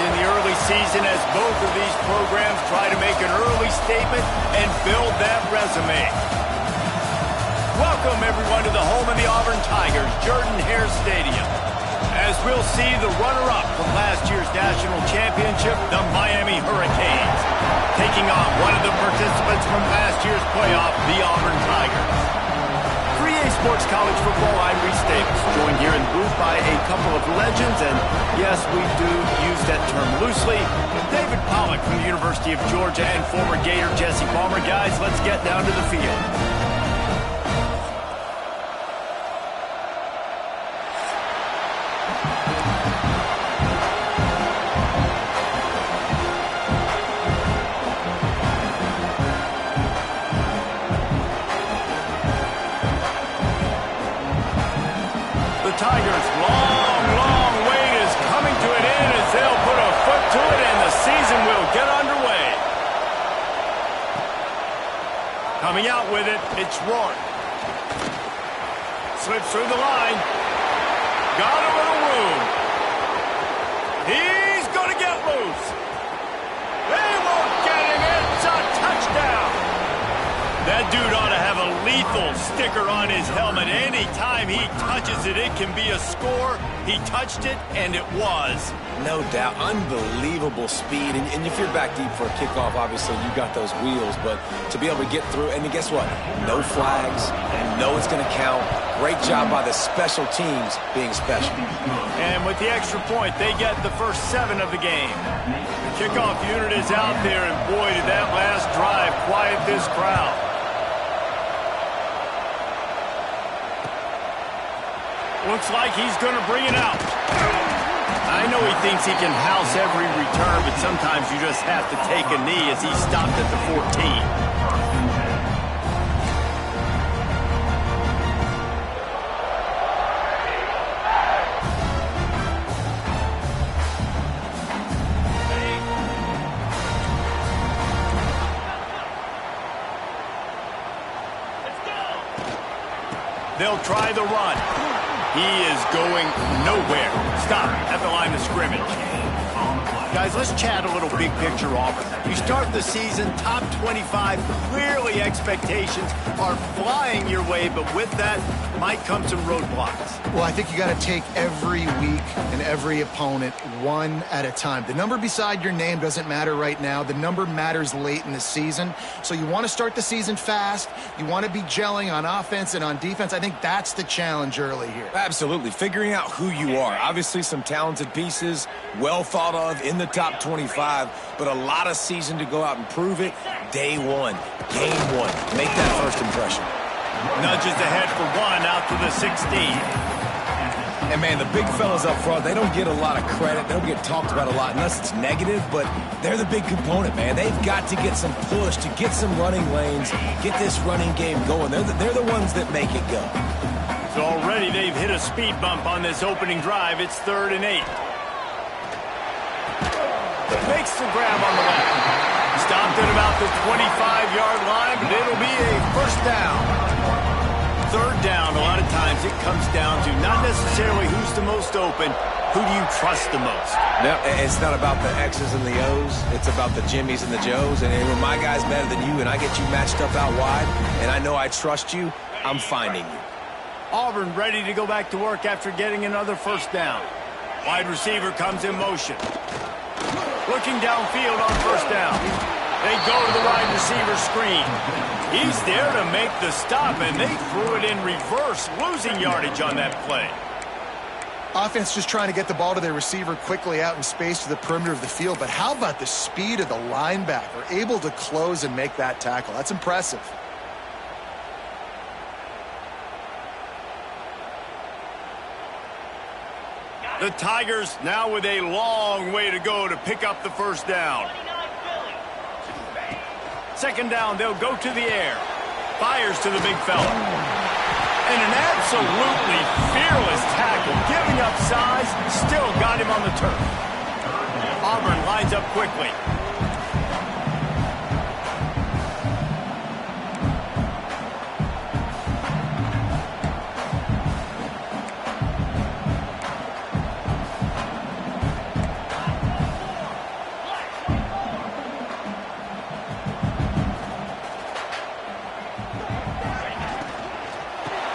in the early season as both of these programs try to make an early statement and build that resume. Welcome, everyone, to the home of the Auburn Tigers, Jordan-Hare Stadium. As we'll see the runner-up from last year's national championship, the Miami Hurricanes, taking on one of the participants from last year's playoff, the Auburn Tigers. 3A Sports College Football, I'm Reese Davis, joined here in the booth by a couple of legends, and yes, we do use that term loosely. David Pollack from the University of Georgia and former Gator Jesse Palmer. Guys, let's get down to the field. Tigers' long wait is coming to an end as they'll put a foot to it and the season will get underway. Coming out with it, it's Rourke. Slips through the line. Got a little room. He's going to get loose. They won't get him. It's a touchdown. That dude ought to have a lethal sticker on his helmet. Anytime he touches it, it can be a score. He touched it, and it was. No doubt. Unbelievable speed. And if you're back deep for a kickoff, obviously you got those wheels. But to be able to get through, and guess what? No flags. You know it's going to count. Great job by the special teams being special. And with the extra point, they get the first 7 of the game. The kickoff unit is out there, and boy, did that last drive quiet this crowd. Looks like he's going to bring it out. I know he thinks he can house every return, but sometimes you just have to take a knee as he stopped at the 14. They'll try the run. He is going nowhere. Stop at the line of scrimmage. Guys, let's chat a little big picture Auburn. You start the season top 25. Clearly expectations are flying your way, but with that might come some roadblocks. Well, I think you got to take every week and every opponent one at a time. The number beside your name doesn't matter right now. The number matters late in the season. So you want to start the season fast. You want to be gelling on offense and on defense. I think that's the challenge early here. Absolutely. Figuring out who you are. Obviously some talented pieces, well thought of in the top 25, but a lot of season to go out and prove it. Day one, game one. Make that first impression. Nudges ahead for 1 out to the 16. And, man, the big fellas up front, they don't get a lot of credit. They don't get talked about a lot unless it's negative, but they're the big component, man. They've got to get some push, to get some running lanes, get this running game going. They're the ones that make it go. So already they've hit a speed bump on this opening drive. It's 3rd and 8. Makes the grab on the left. Stopped at about the 25-yard line, but it'll be a first down. 3rd down, a lot of times it comes down to not necessarily who's the most open, who do you trust the most? No, it's not about the X's and the O's. It's about the Jimmies and the Joes. And when my guy's better than you and I get you matched up out wide and I know I trust you, I'm finding you. Auburn ready to go back to work after getting another first down. Wide receiver comes in motion. Looking downfield on first down. They go to the wide receiver screen. He's there to make the stop, and they threw it in reverse, losing yardage on that play. Offense just trying to get the ball to their receiver quickly out in space to the perimeter of the field, but how about the speed of the linebacker? Able to close and make that tackle. That's impressive. The Tigers now with a long way to go to pick up the first down. 2nd down, they'll go to the air. Fires to the big fella. And an absolutely fearless tackle. Giving up size, still got him on the turf. Auburn lines up quickly.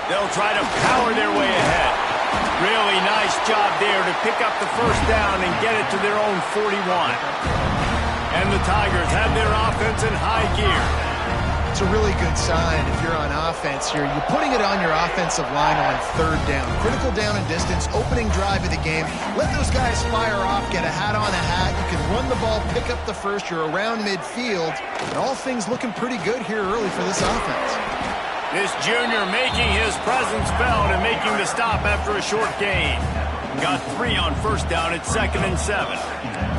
They'll try to power their way ahead. Really nice job there to pick up the first down and get it to their own 41. And the Tigers have their offense in high gear. It's a really good sign if you're on offense here. You're putting it on your offensive line on third down. Critical down and distance, opening drive of the game. Let those guys fire off, get a hat on a hat. You can run the ball, pick up the first. You're around midfield. And all things looking pretty good here early for this offense. This junior making his presence felt and making the stop after a short gain. Got 3 on first down at 2nd and 7.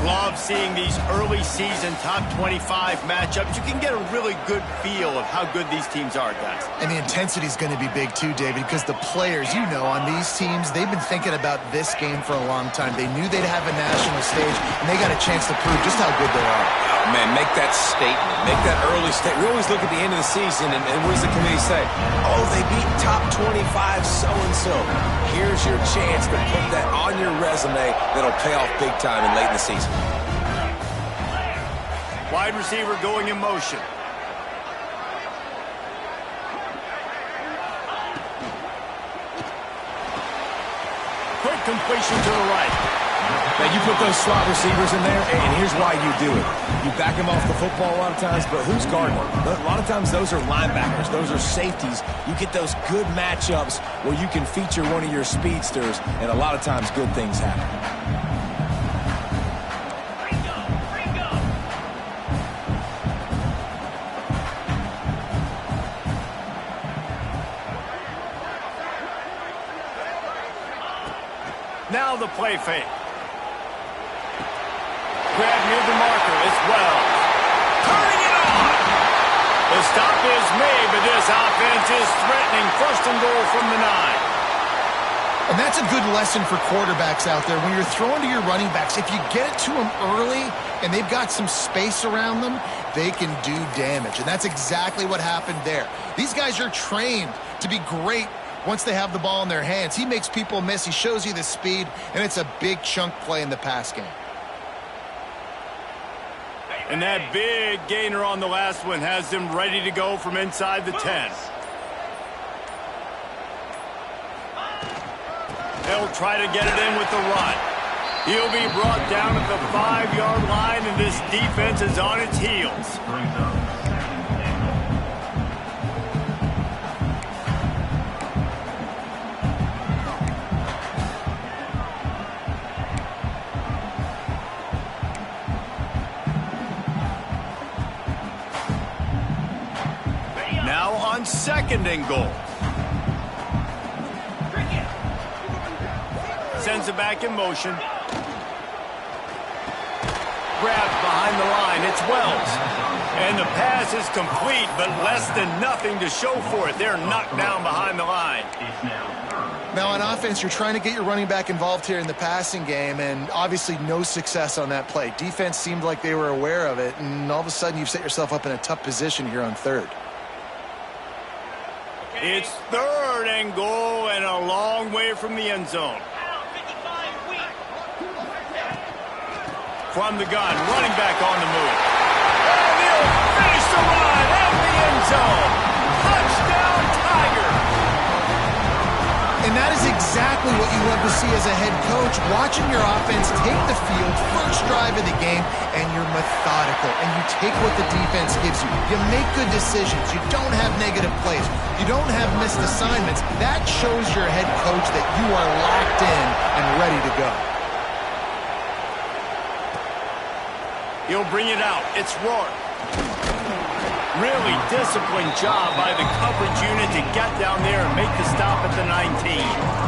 Love seeing these early season top 25 matchups. You can get a really good feel of how good these teams are, guys. And the intensity is going to be big too, David, because the players, you know, on these teams, they've been thinking about this game for a long time. They knew they'd have a national stage, and they got a chance to prove just how good they are. Oh, man, make that statement. Make that early statement. We always look at the end of the season, and what does the committee say? Oh, they beat top 25 so-and-so. Here's your chance to put that on your resume that'll pay off big time and late in the season. Wide receiver going in motion. Quick completion to the right. Now, you put those slot receivers in there, and here's why you do it. You back them off the football a lot of times, but who's guarding them? A lot of times those are linebackers. Those are safeties. You get those good matchups where you can feature one of your speedsters, and a lot of times good things happen. Now the play fake. Grab near the marker as well. Turning it on. The stop is made, but this offense is threatening. 1st and goal from the 9. And that's a good lesson for quarterbacks out there. When you're throwing to your running backs, if you get it to them early and they've got some space around them, they can do damage. And that's exactly what happened there. These guys are trained to be great once they have the ball in their hands. He makes people miss. He shows you the speed, and it's a big chunk play in the pass game. And that big gainer on the last one has them ready to go from inside the 10. They'll try to get it in with the run. He'll be brought down at the 5-yard line, and this defense is on its heels. Now on 2nd and goal. Sends it back in motion. Grabbed behind the line. It's Wells. And the pass is complete, but less than nothing to show for it. They're knocked down behind the line. Now on offense, you're trying to get your running back involved here in the passing game, and obviously no success on that play. Defense seemed like they were aware of it, and all of a sudden you've set yourself up in a tough position here on 3rd. It's 3rd and goal and a long way from the end zone. From the gun, running back on the move. And he'll finish the run at the end zone. Touchdown, Tiger. And that is exactly what you want to see as a head coach, watching your offense take the field, first drive of the game, and you're methodical, and you take what the defense gives you. You make good decisions. You don't have negative plays. You don't have missed assignments. That shows your head coach that you are locked in and ready to go. He'll bring it out. It's Rourke. Really disciplined job by the coverage unit to get down there and make the stop at the 19.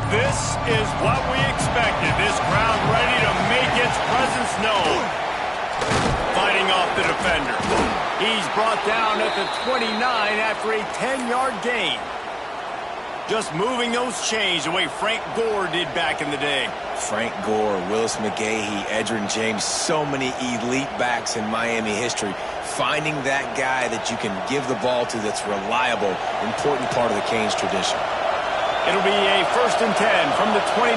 This is what we expected. This crowd ready to make its presence known. Fighting off the defender. He's brought down at the 29 after a 10-yard gain. Just moving those chains the way Frank Gore did back in the day. Frank Gore, Willis McGahee, Edgerrin James, so many elite backs in Miami history. Finding that guy that you can give the ball to that's reliable, important part of the Canes tradition. It'll be a 1st and 10 from the 29.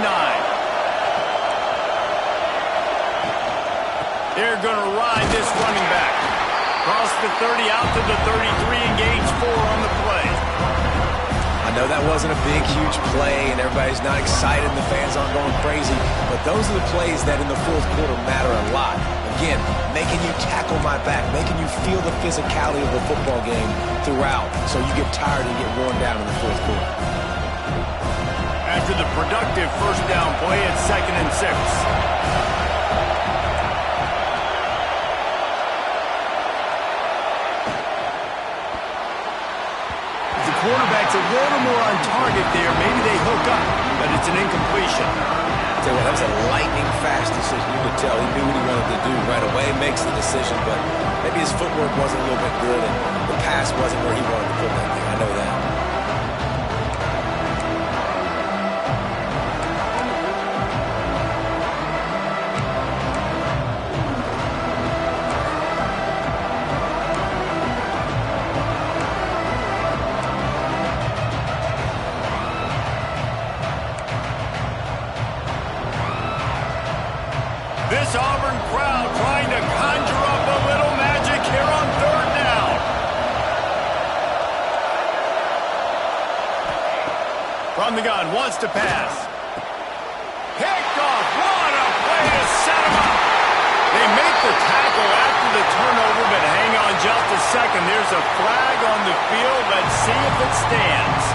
They're going to ride this running back. Cross the 30 out to the 33 and gains 4 on the play. I know that wasn't a big, huge play, and everybody's not excited, and the fans aren't going crazy, but those are the plays that in the fourth quarter matter a lot. Again, making you tackle my back, making you feel the physicality of the football game throughout, so you get tired and get worn down in the fourth quarter. After the productive first down play, it's 2nd and 6. Quarterback's a little more on target there. Maybe they hook up, but it's an incompletion. Tell you what, that was a lightning-fast decision. You could tell he knew what he wanted to do right away, makes the decision, but maybe his footwork wasn't a little bit good, and the pass wasn't where he wanted to put that thing. I know that. This Auburn crowd trying to conjure up a little magic here on 3rd down. From the gun, wants to pass. Picked off. What a play to set him up. They make the tackle after the turnover, but hang on just a second. There's a flag on the field. Let's see if it stands.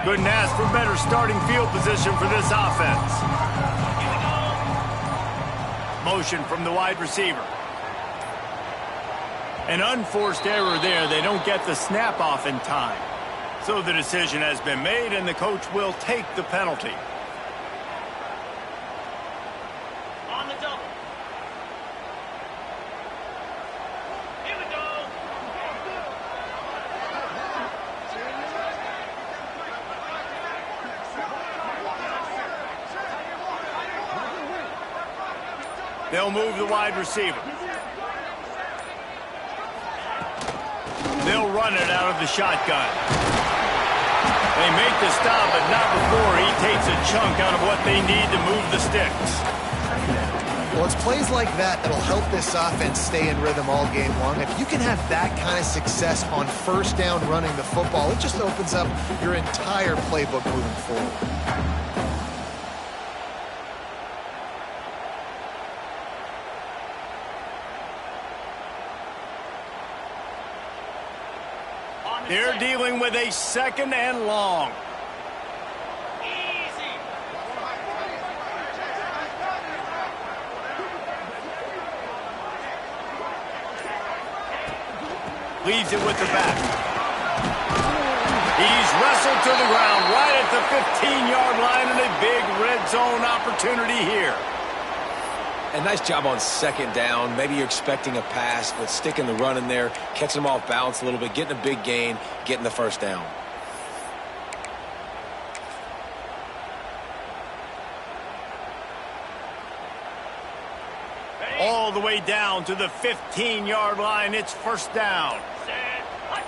Couldn't ask for better starting field position for this offense. Motion from the wide receiver. An unforced error there. They don't get the snap off in time. So the decision has been made, and the coach will take the penalty. On the double. Here we go. They'll move the wide receiver. They'll run it out of the shotgun. They make the stop, but not before he takes a chunk out of what they need to move the sticks. Well, it's plays like that that'll help this offense stay in rhythm all game long. If you can have that kind of success on 1st down running the football, it just opens up your entire playbook moving forward. They're dealing with a 2nd and long. Easy. Leaves it with the back. He's wrestled to the ground right at the 15-yard line, and a big red zone opportunity here. And nice job on 2nd down. Maybe you're expecting a pass, but sticking the run in there, catching them off balance a little bit, getting a big gain, getting the 1st down. All the way down to the 15-yard line. It's 1st down. Set. Hut.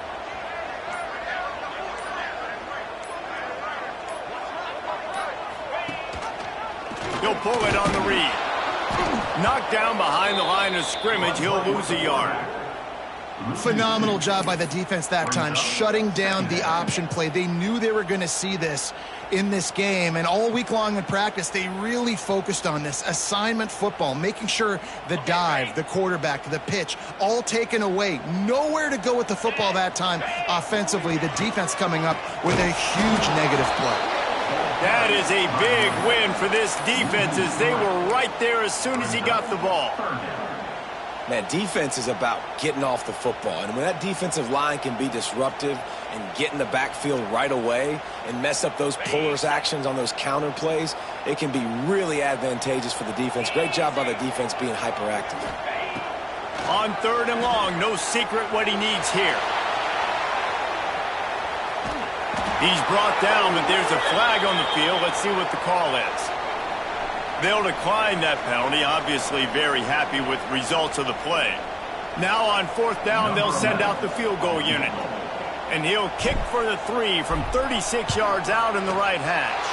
He'll pull it on the read. Knocked down behind the line of scrimmage. He'll lose a yard. Phenomenal job by the defense that time, shutting down the option play. They knew they were going to see this in this game, and all week long in practice, they really focused on this assignment football, making sure the dive, the quarterback, the pitch, all taken away. Nowhere to go with the football that time offensively. The defense coming up with a huge negative play. That is a big win for this defense as they were right there as soon as he got the ball. Man, defense is about getting off the football. And when that defensive line can be disruptive and get in the backfield right away and mess up those pullers actions on those counter plays, it can be really advantageous for the defense. Great job by the defense being hyperactive. On 3rd and long, no secret what he needs here. He's brought down, but there's a flag on the field. Let's see what the call is. They'll decline that penalty, obviously very happy with the results of the play. Now on 4th down, they'll send out the field goal unit. And he'll kick for the 3 from 36 yards out in the right hash.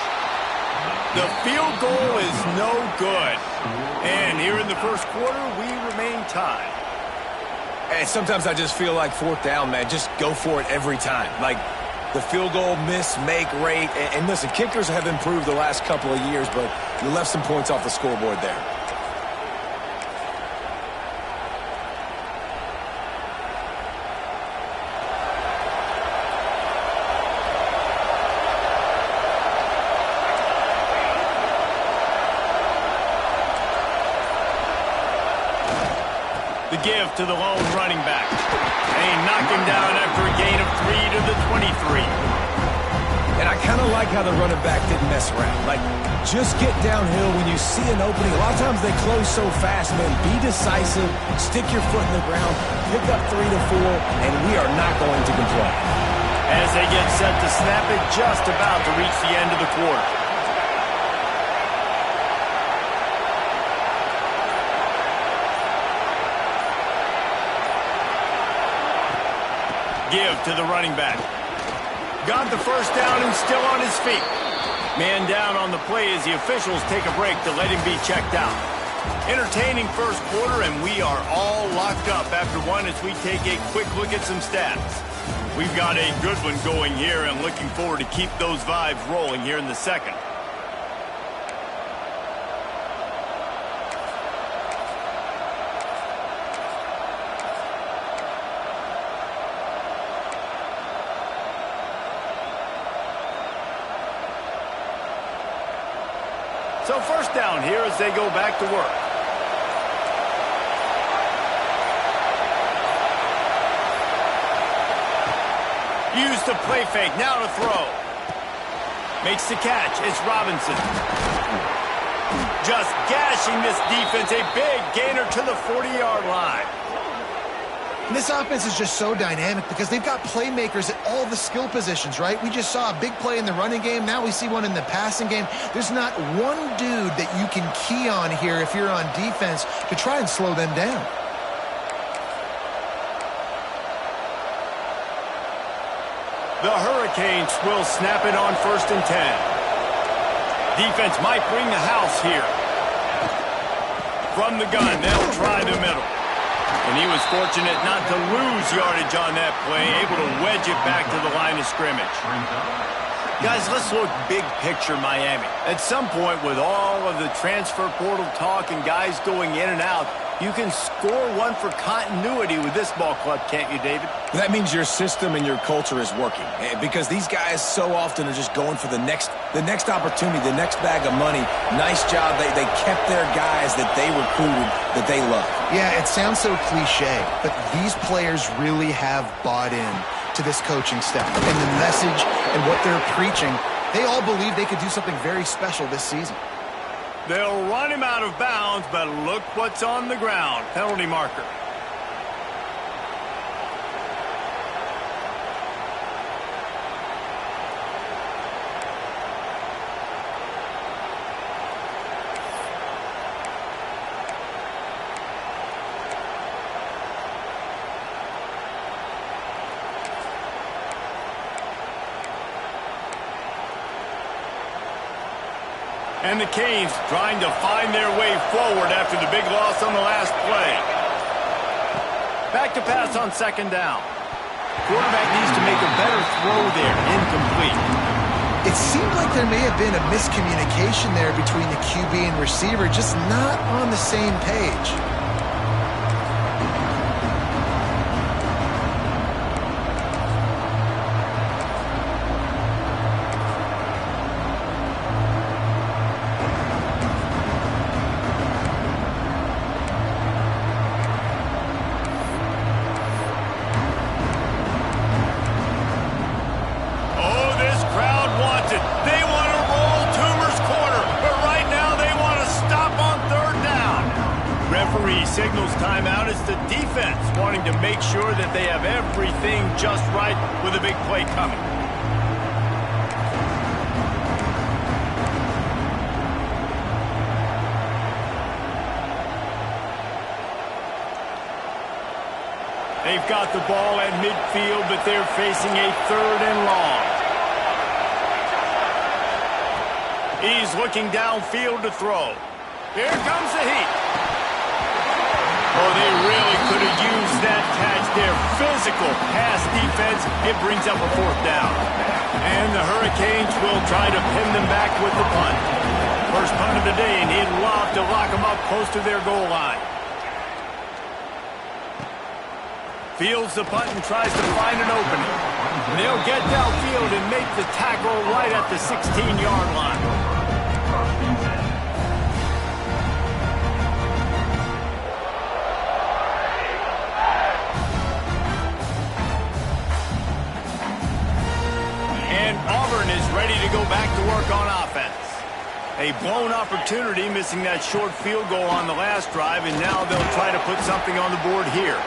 The field goal is no good. And here in the first quarter, we remain tied. And sometimes I just feel like 4th down, man, just go for it every time. Like, the field goal miss-make rate. And listen, kickers have improved the last couple of years, but you left some points off the scoreboard there. The give to the lone running back. They knock him down after a gain of 3 to the 23. And I kind of like how the running back didn't mess around. Like, just get downhill when you see an opening. A lot of times they close so fast, man. Be decisive, stick your foot in the ground, pick up 3 to 4, and we are not going to complain. As they get set to snap it, just about to reach the end of the quarter. Give to the running back. Got the first down and still on his feet. Man down on the play as the officials take a break to let him be checked out. Entertaining first quarter, and we are all locked up after one as we take a quick look at some stats. We've got a good one going here and looking forward to keep those vibes rolling here in the second. So first down here as they go back to work. Use the play fake, now to throw. Makes the catch, it's Robinson. Just gashing this defense, a big gainer to the 40-yard line. And this offense is just so dynamic because they've got playmakers at all the skill positions, right? We just saw a big play in the running game. Now we see one in the passing game. There's not one dude that you can key on here if you're on defense to try and slow them down. The Hurricanes will snap it on 1st and 10. Defense might bring the house here. From the gun, they'll try the middle. And he was fortunate not to lose yardage on that play, able to wedge it back to the line of scrimmage. Guys, let's look big picture Miami. At some point, with all of the transfer portal talk and guys going in and out, you can score one for continuity with this ball club, can't you, David? That means your system and your culture is working. Because these guys so often are just going for the next opportunity, the next bag of money. Nice job. They kept their guys that they recruited, that they love. Yeah, it sounds so cliche, but these players really have bought in to this coaching staff and the message and what they're preaching. They all believe they could do something very special this season. They'll run him out of bounds, but look what's on the ground. Penalty marker. And the Canes trying to find their way forward after the big loss on the last play. Back to pass on second down. Quarterback needs to make a better throw there. Incomplete. It seemed like there may have been a miscommunication there between the QB and receiver, just not on the same page. Signals timeout. It's the defense wanting to make sure that they have everything just right with a big play coming. They've got the ball at midfield, but they're facing a 3rd and long. He's looking downfield to throw. Here comes the heat. Oh, they really could have used that catch there. Physical pass defense. It brings up a 4th down. And the Hurricanes will try to pin them back with the punt. First punt of the day, and he'd love to lock them up close to their goal line. Fields the punt and tries to find an opening. They'll get downfield and make the tackle right at the 16-yard line. Auburn is ready to go back to work on offense. A blown opportunity, missing that short field goal on the last drive, and now they'll try to put something on the board here.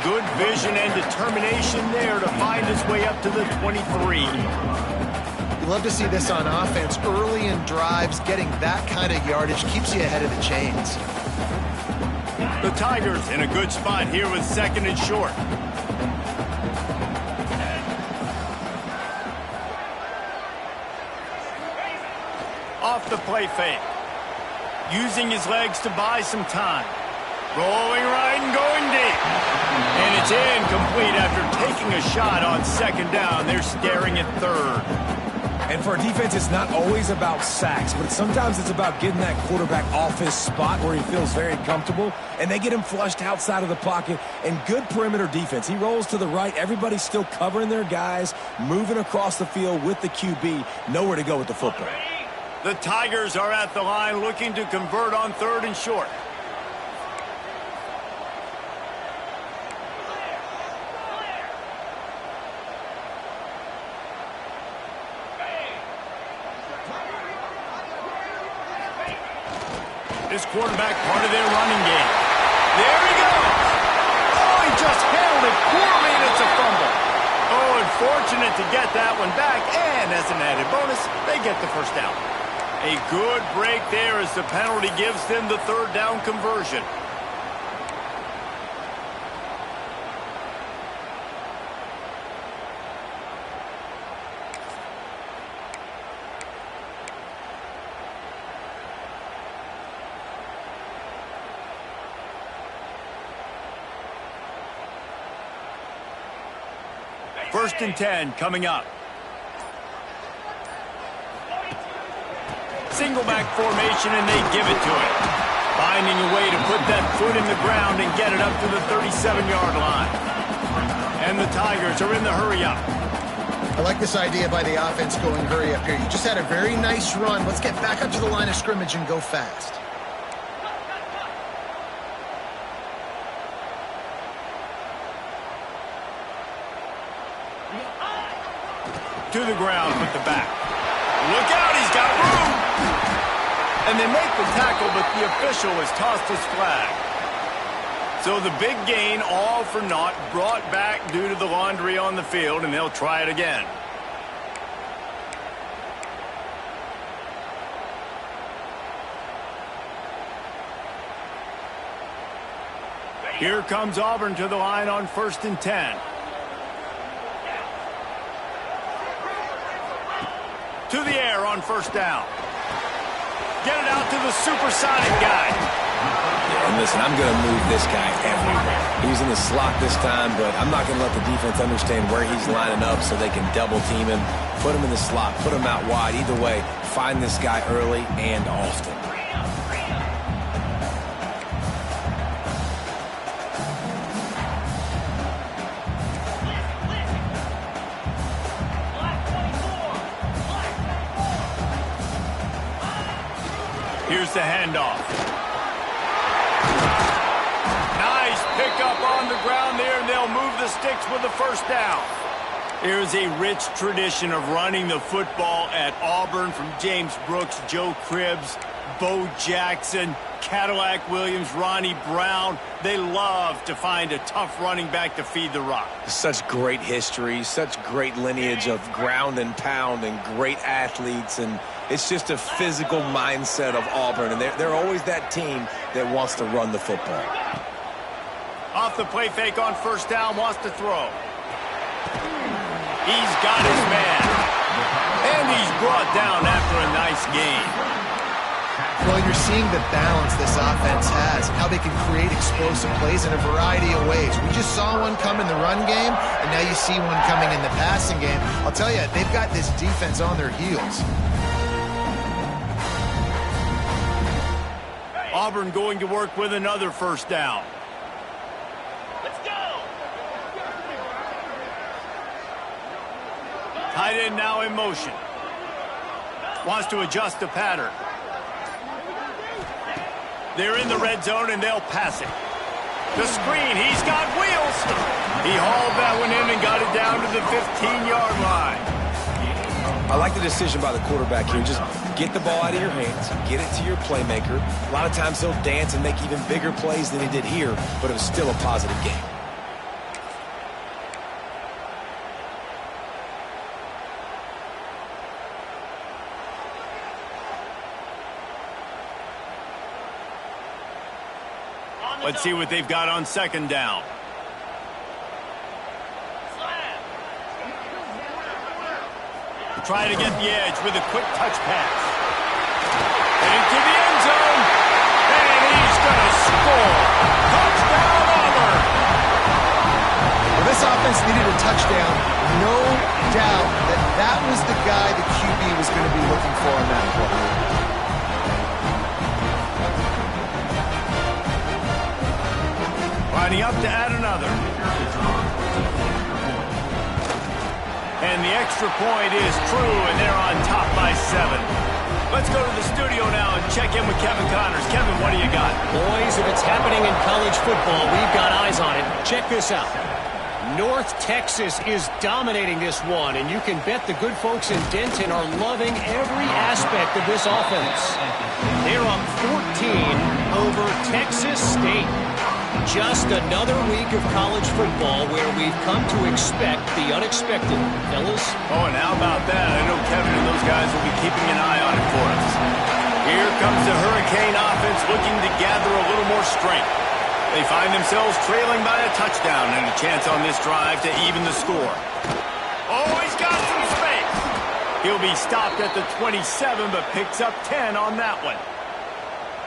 Good vision and determination there to find his way up to the 23. You love to see this on offense. Early in drives, getting that kind of yardage keeps you ahead of the chains. The Tigers in a good spot here with 2nd and short. Off the play fake. Using his legs to buy some time. Rolling right and going deep. And it's incomplete after taking a shot on 2nd down. They're staring at 3rd. And for a defense, it's not always about sacks, but sometimes it's about getting that quarterback off his spot where he feels very comfortable, and they get him flushed outside of the pocket. And good perimeter defense. He rolls to the right. Everybody's still covering their guys, moving across the field with the QB. Nowhere to go with the football. The Tigers are at the line looking to convert on 3rd and short. This quarterback part of their running game. There he goes. Oh, he just handled it poorly, and it's a fumble. Oh, unfortunate to get that one back, and as an added bonus, they get the 1st down. A good break there as the penalty gives them the 3rd down conversion. First and 10 coming up. Single back formation, and they give it to him. Finding a way to put that foot in the ground and get it up to the 37-yard line. And the Tigers are in the hurry-up. I like this idea by the offense going hurry up here. You just had a very nice run. Let's get back up to the line of scrimmage and go fast. To the ground with the back. Look out, he's got room! And they make the tackle, but the official has tossed his flag. So the big gain, all for naught, brought back due to the laundry on the field, and they'll try it again. Here comes Auburn to the line on 1st and 10. To the air on 1st down. Get it out to the supersonic guy. And listen, I'm going to move this guy everywhere. He's in the slot this time, but I'm not going to let the defense understand where he's lining up so they can double team him, put him in the slot, put him out wide. Either way, find this guy early and often. Here's the handoff. Nice pickup on the ground there, and they'll move the sticks with the first down. There's a rich tradition of running the football at Auburn from James Brooks, Joe Cribbs, Bo Jackson, Cadillac Williams, Ronnie Brown. They love to find a tough running back to feed the rock. Such great history, such great lineage of ground and pound and great athletes, and it's just a physical mindset of Auburn, and they're always that team that wants to run the football. Off the play fake on first down, wants to throw. He's got his man. And he's brought down after a nice game. Well, you're seeing the balance this offense has, how they can create explosive plays in a variety of ways. We just saw one come in the run game, and now you see one coming in the passing game. I'll tell you, they've got this defense on their heels. Auburn going to work with another first down. Let's go. Tight end now in motion. Wants to adjust the pattern. They're in the red zone, and they'll pass it. The screen, he's got wheels. He hauled that one in and got it down to the 15-yard line. I like the decision by the quarterback here. Just get the ball out of your hands, get it to your playmaker. A lot of times he'll dance and make even bigger plays than he did here, but it was still a positive game. Let's see what they've got on second down. Try to get the edge with a quick touch pass. Into the end zone. And he's going to score. Touchdown, Auburn. Well, this offense needed a touchdown. No doubt that that was the guy the QB was going to be looking for on that play. Lining up to add another. And the extra point is true, and they're on top by 7. Let's go to the studio now and check in with Kevin Connors. Kevin, what do you got? Boys, if it's happening in college football, we've got eyes on it. Check this out. North Texas is dominating this one, and you can bet the good folks in Denton are loving every aspect of this offense. They're up 14 over Texas State. Just another week of college football where we've come to expect the unexpected, fellas. Oh, and how about that? I know Kevin and those guys will be keeping an eye on it for us. Here comes the Hurricane offense looking to gather a little more strength. They find themselves trailing by a touchdown and a chance on this drive to even the score. Oh, he's got some space. He'll be stopped at the 27, but picks up 10 on that one.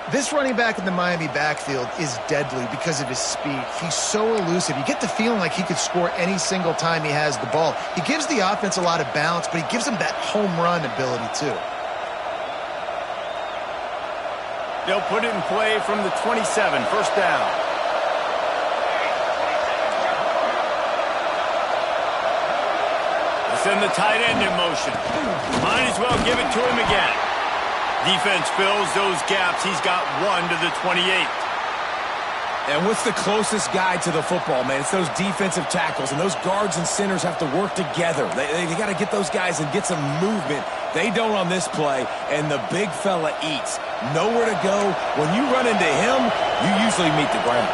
This running back in the Miami backfield is deadly because of his speed. He's so elusive. You get the feeling like he could score any single time he has the ball. He gives the offense a lot of balance, but he gives them that home run ability too. They'll put it in play from the 27, first down. They'll send the tight end in motion. Might as well give it to him again. Defense fills those gaps. He's got 1 to the 28. And what's the closest guy to the football, man? It's those defensive tackles, and those guards and centers have to work together. They got to get those guys and get some movement. They don't on this play, and the big fella eats. Nowhere to go. When you run into him, you usually meet the ground.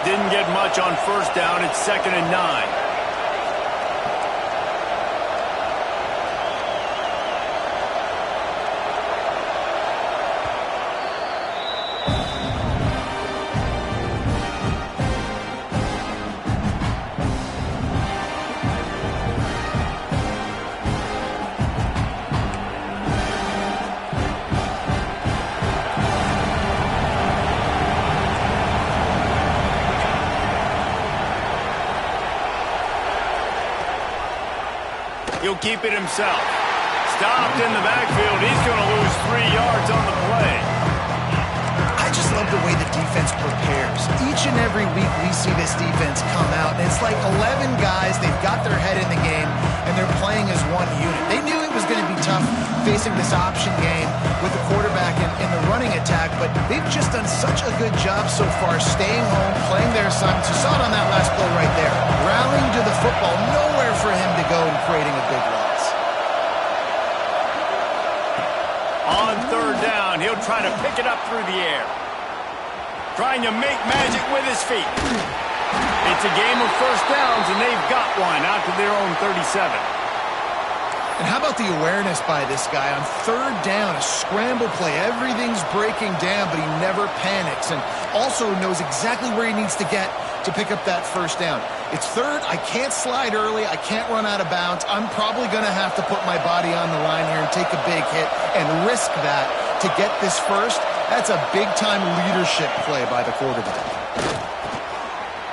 Didn't get much on first down. It's 2nd and 9. He'll keep it himself. Stopped in the backfield. He's going to lose 3 yards on the play. I just love the way the defense prepares. Each and every week we see this defense come out, and it's like 11 guys. They've got their head in the game, and they're playing as one unit. They knew it was going to be tough facing this option game with the quarterback in the running attack, but they've just done such a good job so far staying home, playing their assignments. You saw it on that last play right there. Rallying to the football, nowhere for him to go and creating a big loss. On third down, he'll try to pick it up through the air. Trying to make magic with his feet. It's a game of first downs, and they've got one out to their own 37. And how about the awareness by this guy on third down, a scramble play. Everything's breaking down, but he never panics and also knows exactly where he needs to get to pick up that first down. It's third. I can't slide early. I can't run out of bounds. I'm probably going to have to put my body on the line here and take a big hit and risk that to get this first. That's a big-time leadership play by the quarterback.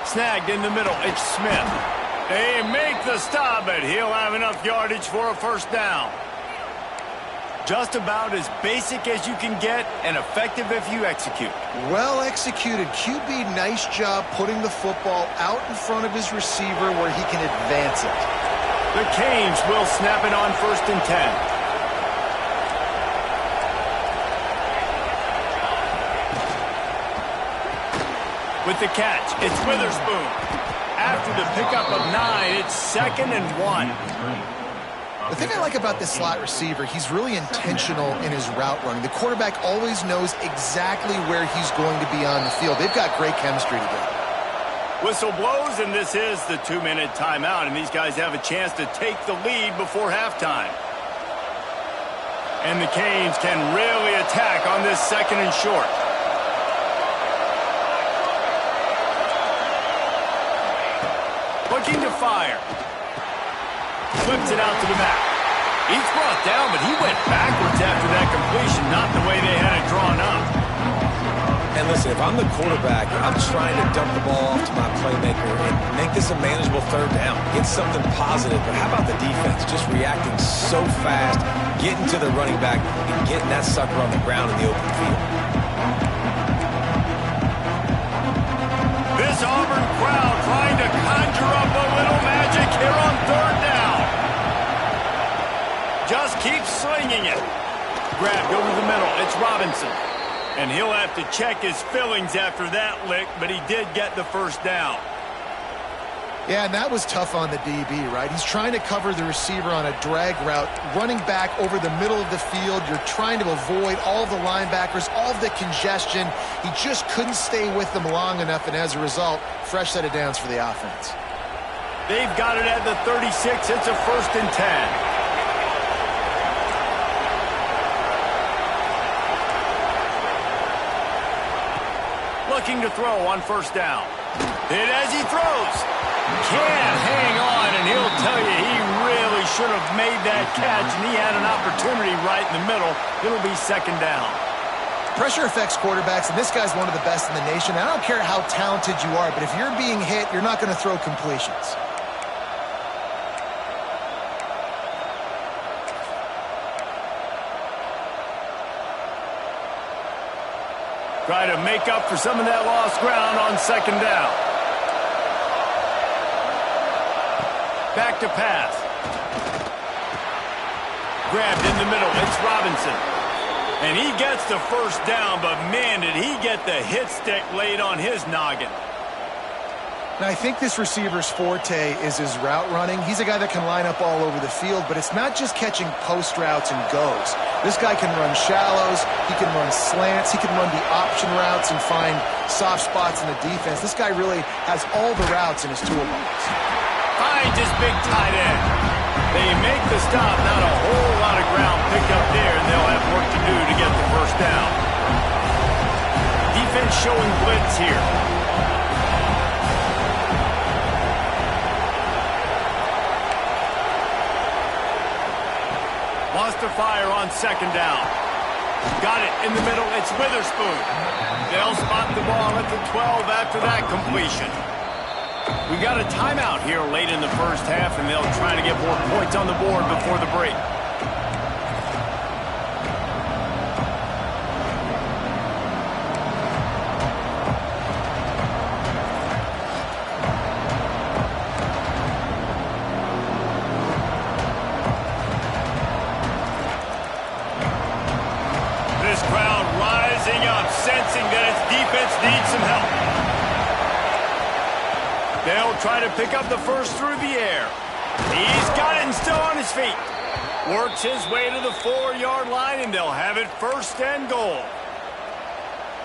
Snagged in the middle. It's Smith. They make the stop, but he'll have enough yardage for a first down. Just about as basic as you can get and effective if you execute. Well executed. QB, nice job putting the football out in front of his receiver where he can advance it. The Canes will snap it on 1st and 10. With the catch, it's Witherspoon. After the pickup of 9, it's 2nd and 1. The thing I like about this slot receiver, he's really intentional in his route running. The quarterback always knows exactly where he's going to be on the field. They've got great chemistry together. Whistle blows, and this is the 2-minute timeout, and these guys have a chance to take the lead before halftime. And the Canes can really attack on this 2nd and short. Looking to fire. Flips it out to the back. He's brought down, but he went backwards after that completion, not the way they had it drawn up. And listen, if I'm the quarterback, I'm trying to dump the ball off to my playmaker and make this a manageable third down. Get something positive. But how about the defense? Just reacting so fast, getting to the running back, and getting that sucker on the ground in the open field. This Auburn crowd trying to conjure up a little magic here on third down. Just keep slinging it. Grabbed over the middle. It's Robinson. And he'll have to check his fillings after that lick, but he did get the first down. Yeah, and that was tough on the DB, right? He's trying to cover the receiver on a drag route, running back over the middle of the field. You're trying to avoid all the linebackers, all the congestion. He just couldn't stay with them long enough, and as a result, fresh set of downs for the offense. They've got it at the 36. It's a 1st and 10. Looking to throw on 1st down. Hit as he throws. Can't hang on, and he'll tell you he really should have made that catch, and he had an opportunity right in the middle. It'll be 2nd down. Pressure affects quarterbacks, and this guy's one of the best in the nation. I don't care how talented you are, but if you're being hit, you're not going to throw completions. Try to make up for some of that lost ground on 2nd down. Back to pass. Grabbed in the middle. It's Robinson. And he gets the first down, but man, did he get the hit stick laid on his noggin. Now, I think this receiver's forte is his route running. He's a guy that can line up all over the field, but it's not just catching post routes and goes. This guy can run shallows, he can run slants, he can run the option routes and find soft spots in the defense. This guy really has all the routes in his toolbox. Finds his big tight end. They make the stop, not a whole lot of ground picked up there, and they'll have work to do to get the first down. Defense showing blitz here. Wants to fire on 2nd down. Got it in the middle. It's Witherspoon. They'll spot the ball at the 12 after that completion. We got a timeout here late in the first half, and they'll try to get more points on the board before the break. This crowd rising up, sensing that its defense needs some help. They'll try to pick up the first through the air. He's got it and still on his feet. Works his way to the 4-yard line, and they'll have it first and goal.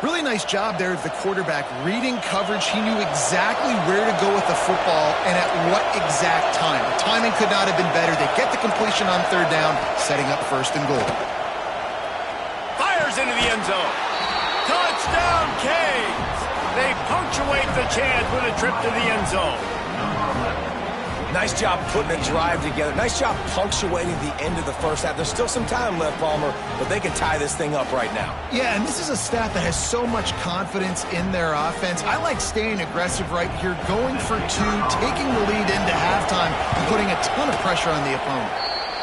Really nice job there of the quarterback reading coverage. He knew exactly where to go with the football and at what exact time. The timing could not have been better. They get the completion on third down, setting up first and goal. Fires into the end zone. Touchdown, Canes! They punctuate the chance with a trip to the end zone. Nice job putting a drive together. Nice job punctuating the end of the first half. There's still some time left, Palmer, but they can tie this thing up right now. Yeah, and this is a staff that has so much confidence in their offense. I like staying aggressive right here, going for two, taking the lead into halftime, and putting a ton of pressure on the opponent.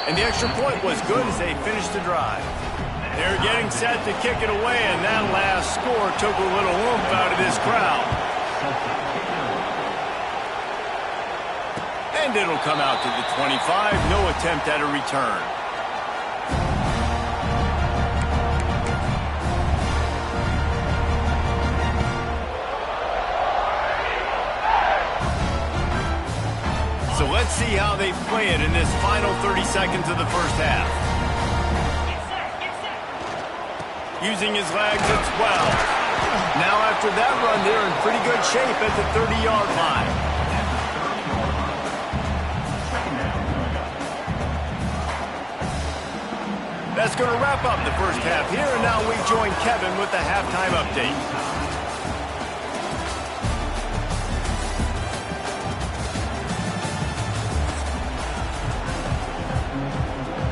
And the extra point was good as they finished the drive. They're getting set to kick it away, and that last score took a little oomph out of this crowd. And it'll come out to the 25. No attempt at a return. So let's see how they play it in this final 30 seconds of the first half. Using his legs, it's 12. Now after that run, they're in pretty good shape at the 30-yard line. That's going to wrap up the first half here, and now we join Kevin with the halftime update.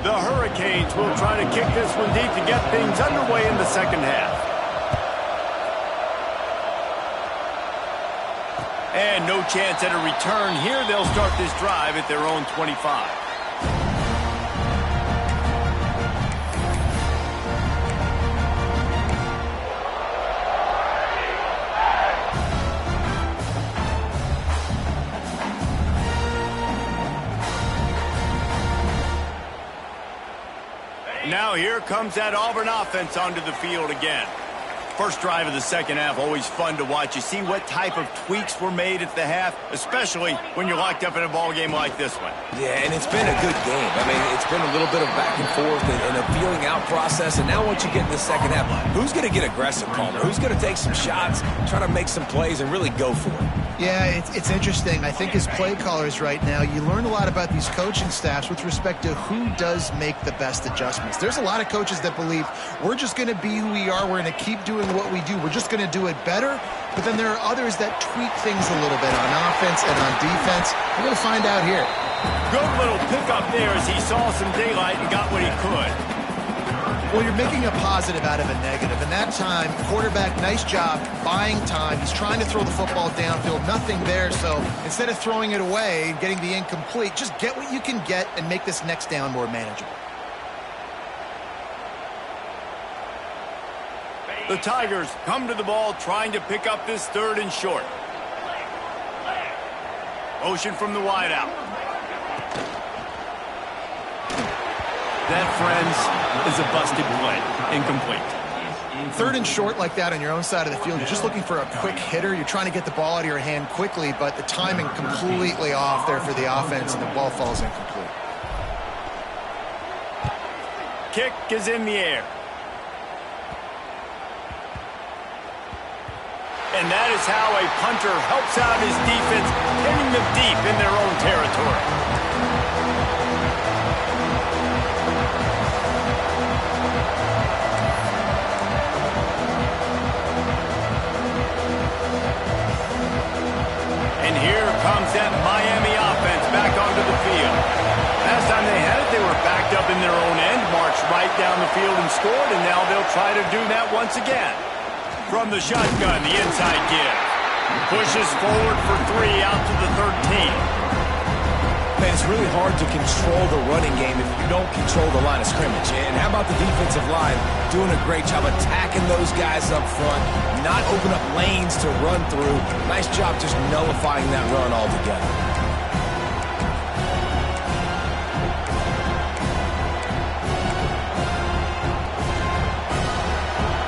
The Hurricanes will try to kick this one deep to get things underway in the second half. And no chance at a return here. They'll start this drive at their own 25. Now here comes that Auburn offense onto the field again. First drive of the second half, always fun to watch. You see what type of tweaks were made at the half, especially when you're locked up in a ball game like this one. Yeah, and it's been a good game. I mean, it's been a little bit of back and forth and a feeling out process. And now once you get in the second half, who's going to get aggressive, Palmer? Who's going to take some shots, try to make some plays, and really go for it? Yeah, it's interesting. I think as play callers right now, you learn a lot about these coaching staffs with respect to who does make the best adjustments. There's a lot of coaches that believe we're just going to be who we are. We're going to keep doing what we do. We're just going to do it better. But then there are others that tweak things a little bit on offense and on defense. We're going to find out here. Good little pickup there as he saw some daylight and got what he could. Well, you're making a positive out of a negative. And that time, quarterback, nice job buying time. He's trying to throw the football downfield. Nothing there. So instead of throwing it away and getting the incomplete, just get what you can get and make this next down more manageable. The Tigers come to the ball trying to pick up this third and short. Motion from the wideout. That, friends, is a busted play. Incomplete. Third and short like that on your own side of the field, you're just looking for a quick hitter. You're trying to get the ball out of your hand quickly, but the timing completely off there for the offense, and the ball falls incomplete. Kick is in the air. And that is how a punter helps out his defense, hitting them deep in their own territory. And here comes that Miami offense back onto the field. Last time they had it, they were backed up in their own end, marched right down the field and scored, and now they'll try to do that once again. From the shotgun, the inside give. Pushes forward for 3 out to the 13. Man, it's really hard to control the running game if you don't control the line of scrimmage. And how about the defensive line doing a great job attacking those guys up front, not open up lanes to run through. Nice job just nullifying that run altogether.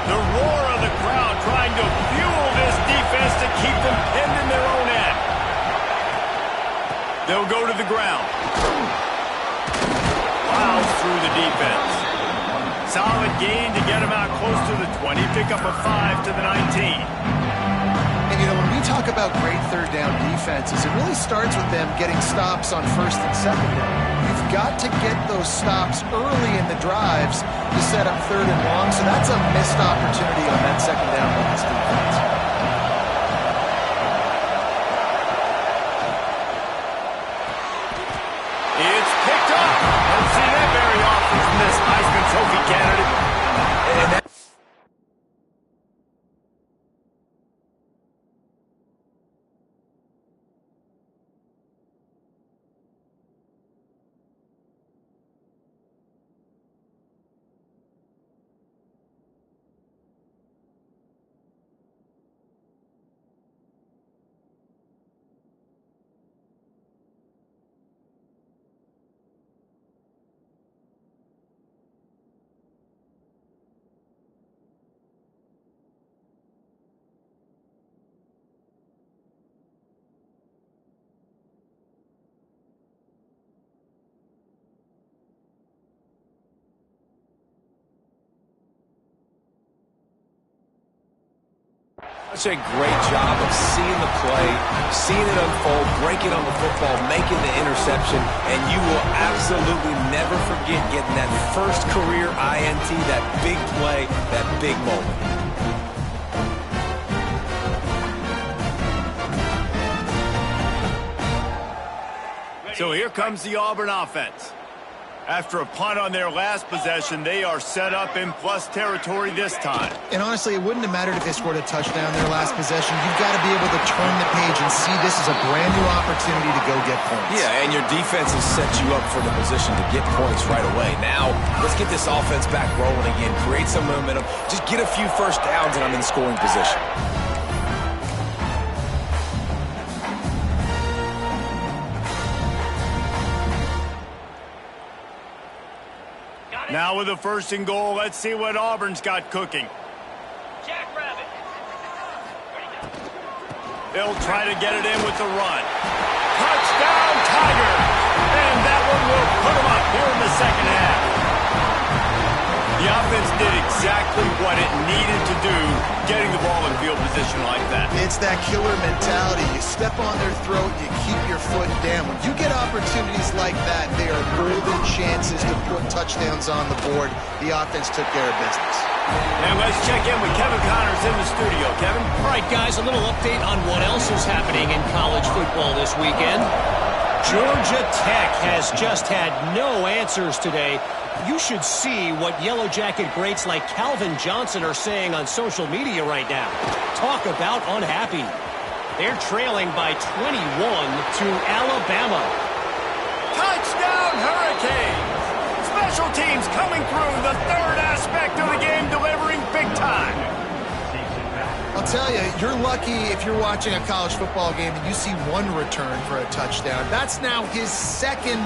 The roar of the crowd trying to fuel this defense to keep them pinned in their own end. They'll go to the ground. Plows through the defense. Solid gain to get him out close to the 20. Pick up a 5 to the 19. And, you know, when we talk about great third down defenses, it really starts with them getting stops on first and second down. You've got to get those stops early in the drives to set up third and long, so that's a missed opportunity on that second down by this defense. It's picked up. Don't see that very often from this Heisman Trophy candidate. Such a great job of seeing the play, seeing it unfold, breaking on the football, making the interception, and you will absolutely never forget getting that first career INT, that big play, that big moment. So here comes the Auburn offense. After a punt on their last possession, they are set up in plus territory this time. And honestly, it wouldn't have mattered if they scored a touchdown their last possession. You've got to be able to turn the page and see this as a brand new opportunity to go get points. Yeah, and your defense has set you up for the position to get points right away. Now, let's get this offense back rolling again, create some momentum, just get a few first downs, and I'm in scoring position. Now with a first and goal, let's see what Auburn's got cooking. Jackrabbit. They'll try to get it in with the run. Touchdown, Tigers! And that one will put them up here in the second half. The offense did exactly what it needed to do, getting the ball in field position like that. It's that killer mentality. You step on their throat, you keep your foot down. When you get opportunities like that, they are golden chances to put touchdowns on the board. The offense took care of business. And let's check in with Kevin Connors in the studio. Kevin? All right, guys, a little update on what else is happening in college football this weekend. Georgia Tech has just had no answers today. You should see what Yellow Jacket greats like Calvin Johnson are saying on social media right now. Talk about unhappy. They're trailing by 21 to Alabama. Touchdown, Hurricanes! Special teams coming through, the third aspect of the game, delivering big time. I'll tell you, you're lucky if you're watching a college football game and you see one return for a touchdown. That's now his second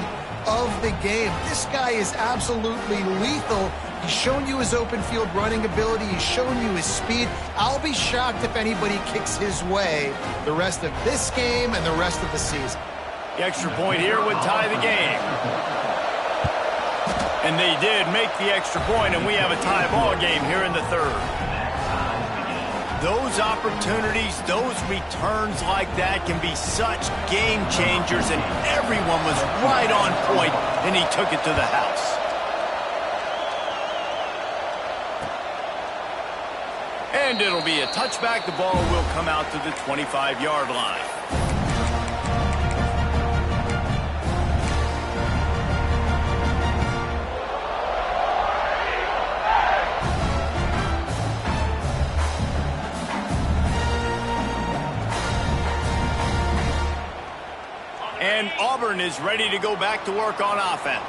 of the game. This guy is absolutely lethal. He's shown you his open field running ability. He's shown you his speed. I'll be shocked if anybody kicks his way the rest of this game and the rest of the season. The extra point here would tie the game. And they did make the extra point, and we have a tie ball game here in the third. Those opportunities, those returns like that can be such game changers, and everyone was right on point, and he took it to the house. And it'll be a touchback. The ball will come out to the 25-yard line. Auburn is ready to go back to work on offense.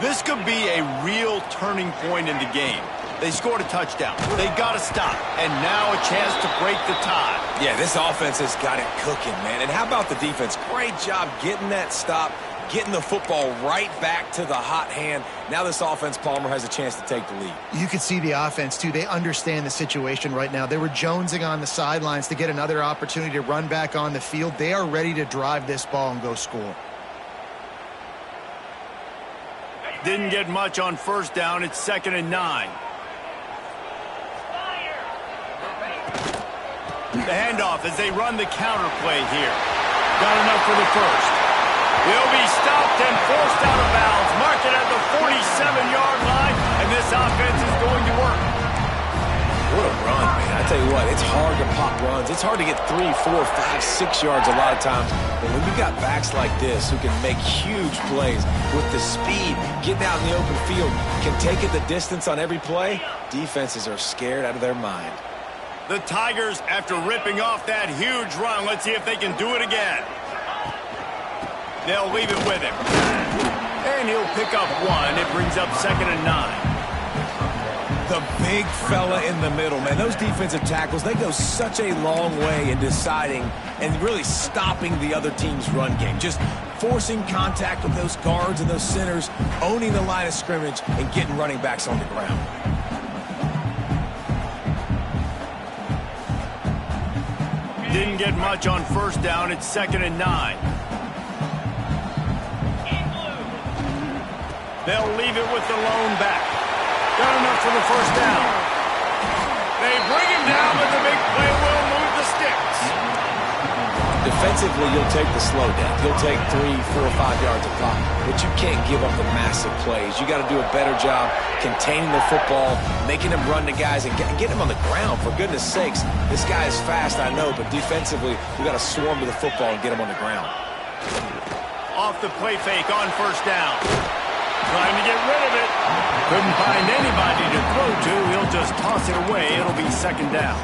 This could be a real turning point in the game. They scored a touchdown. They got to stop. And now a chance to break the tie. Yeah, this offense has got it cooking, man. And how about the defense? Great job getting that stop, getting the football right back to the hot hand. Now this offense, Palmer, has a chance to take the lead. You could see the offense, too. They understand the situation right now. They were jonesing on the sidelines to get another opportunity to run back on the field. They are ready to drive this ball and go score. Didn't get much on first down. It's 2nd and 9. The handoff as they run the counter play here. Got enough for the first. They'll be stopped and forced out of bounds. Mark it at the 47-yard line, and this offense is going to work. What a run, man. I tell you what, it's hard to pop runs. It's hard to get 3, 4, 5, 6 yards a lot of times. But when you got backs like this who can make huge plays with the speed, getting out in the open field, can take it the distance on every play, defenses are scared out of their mind. The Tigers, after ripping off that huge run, let's see if they can do it again. They'll leave it with him. And he'll pick up 1. It brings up 2nd and 9. The big fella in the middle, man. Those defensive tackles, they go such a long way in deciding and really stopping the other team's run game. Just forcing contact with those guards and those centers, owning the line of scrimmage, and getting running backs on the ground. Didn't get much on first down. It's 2nd and 9. They'll leave it with the lone back. Got enough for the first down. They bring him down, but the big play will move the sticks. Defensively, you'll take the slow down. You'll take 3, 4, 5 yards a pop, but you can't give up the massive plays. You got to do a better job containing the football, making them run to guys, and getting them on the ground. For goodness sakes, this guy is fast, I know, but defensively, you got to swarm to the football and get him on the ground. Off the play fake on first down. Trying to get rid of it. Couldn't find anybody to throw to. He'll just toss it away. It'll be 2nd down.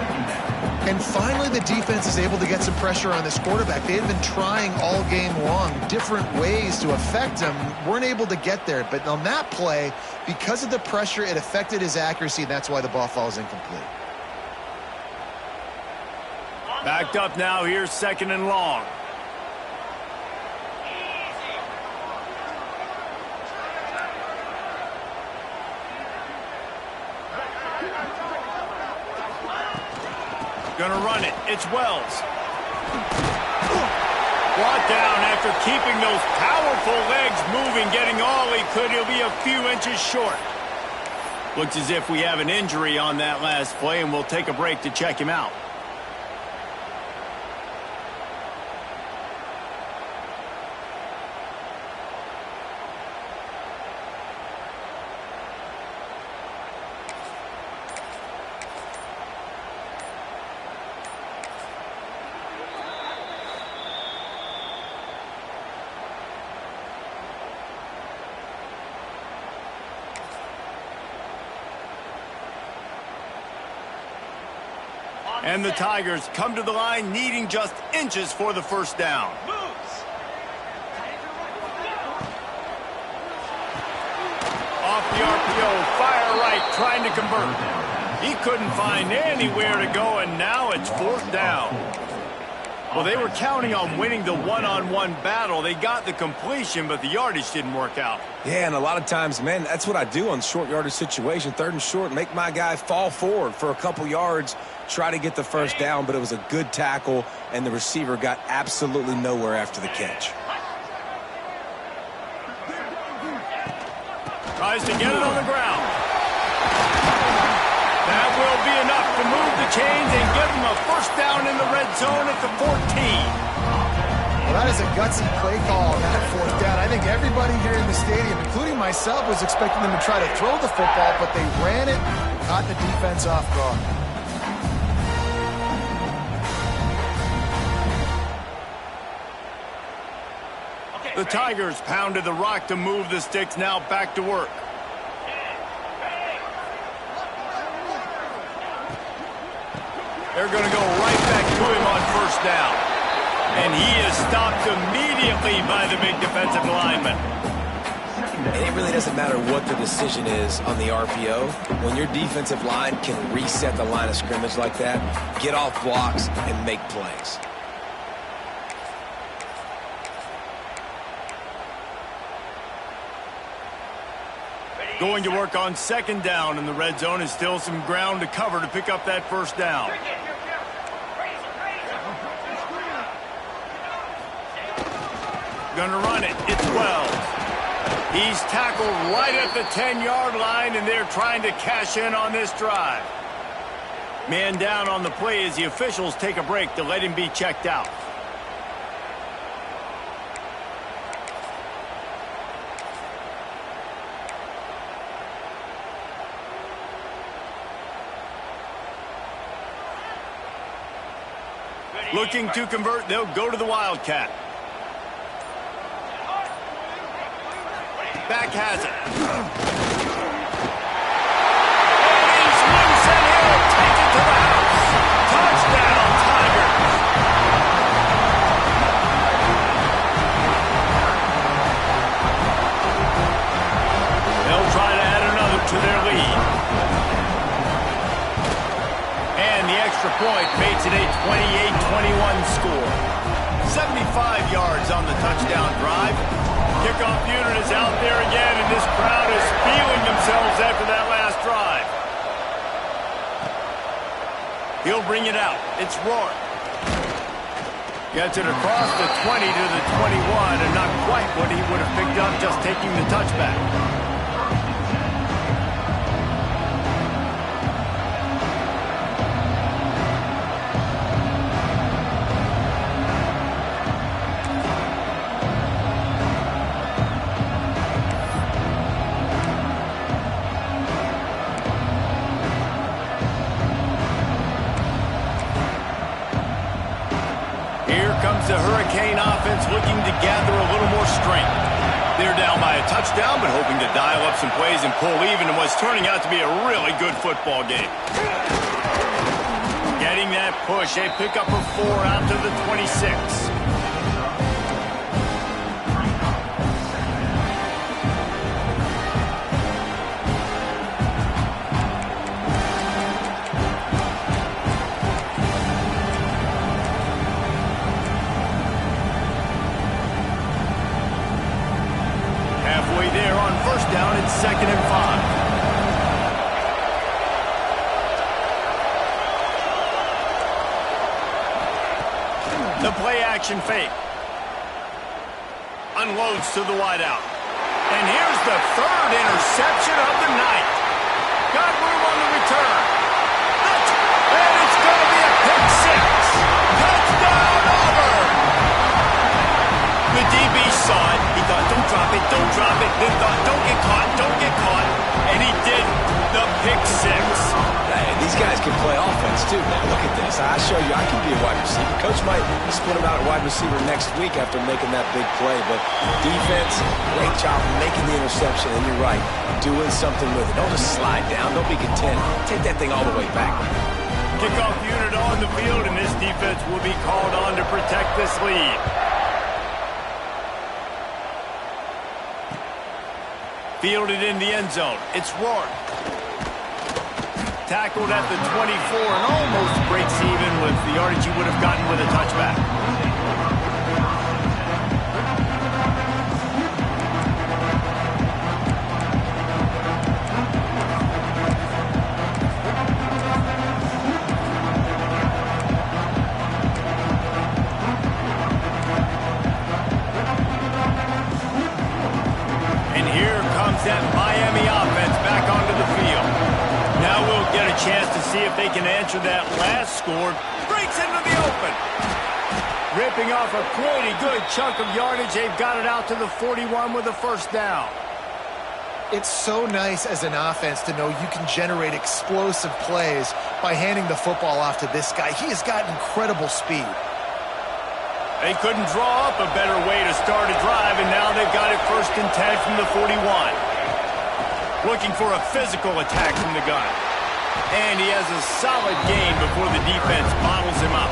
And finally, the defense is able to get some pressure on this quarterback. They had been trying all game long different ways to affect him. Weren't able to get there. But on that play, because of the pressure, it affected his accuracy. That's why the ball falls incomplete. Backed up now. Here's 2nd and long. Gonna run it. It's Wells. Brought down after keeping those powerful legs moving, getting all he could. He'll be a few inches short. Looks as if we have an injury on that last play, and we'll take a break to check him out. And the Tigers come to the line needing just inches for the first down. Off the RPO, fire right, trying to convert. He couldn't find anywhere to go, and now it's 4th down. Well, they were counting on winning the one-on-one battle. They got the completion, but the yardage didn't work out. Yeah, and a lot of times, man, that's what I do on short yardage situation. 3rd and short, make my guy fall forward for a couple yards, try to get the first down, but it was a good tackle, and the receiver got absolutely nowhere after the catch. Tries to get it on the ground. That will be enough to move the chains and give them a first down in the red zone at the 14. Well, that is a gutsy play call on that 4th down. I think everybody here in the stadium, including myself, was expecting them to try to throw the football, but they ran it and caught the defense off guard. The Tigers pounded the rock to move the sticks, now back to work. They're going to go right back to him on first down. And he is stopped immediately by the big defensive lineman. And it really doesn't matter what the decision is on the RPO. When your defensive line can reset the line of scrimmage like that, get off blocks and make plays. Going to work on second down in the red zone, is still some ground to cover to pick up that first down. Gonna run it. It's Wells. He's tackled right at the 10-yard line, and they're trying to cash in on this drive. Man down on the play as the officials take a break to let him be checked out. Looking to convert, they'll go to the Wildcat. Back has it. And he's loose, and he'll take it to the house. Touchdown, Tigers. They'll try to add another to their lead. And the extra point makes it a 28-21 score. 75 yards on the touchdown drive. Kickoff unit is out there again, and this crowd is feeling themselves after that last drive. He'll bring it out. It's Rourke. Gets it across the 20 to the 21, and not quite what he would have picked up just taking the touchback. The Hurricane offense looking to gather a little more strength. They're down by a touchdown, but hoping to dial up some plays and pull even in what's turning out to be a really good football game. Getting that push, a pickup of 4 out to the 26. Down at 2nd and 5. The play action fake. Unloads to the wideout. And here's the 3rd interception of the night. Got room on the return. And it's going to be a pick 6. Touchdown Auburn. The DB saw it. He thought, don't drop it, don't drop it. Then thought, don't get caught, don't get caught. And he did the pick 6. Hey, these guys can play offense, too, man. Look at this. I show you I can be a wide receiver. Coach might split him out at wide receiver next week after making that big play. But defense, great job making the interception. And you're right, doing something with it. Don't just slide down. Don't be content. Take that thing all the way back. Kickoff unit on the field, and this defense will be called on to protect this lead. Fielded in the end zone. It's Rourke. Tackled at the 24 and almost breaks even with the yardage he would have gotten with a touchback. That Miami offense back onto the field. Now we'll get a chance to see if they can answer that last score. Breaks into the open. Ripping off a pretty good chunk of yardage. They've got it out to the 41 with a first down. It's so nice as an offense to know you can generate explosive plays by handing the football off to this guy. He has got incredible speed. They couldn't draw up a better way to start a drive, and now they've got it 1st and 10 from the 41. Looking for a physical attack from the gun. And he has a solid gain before the defense bottles him up.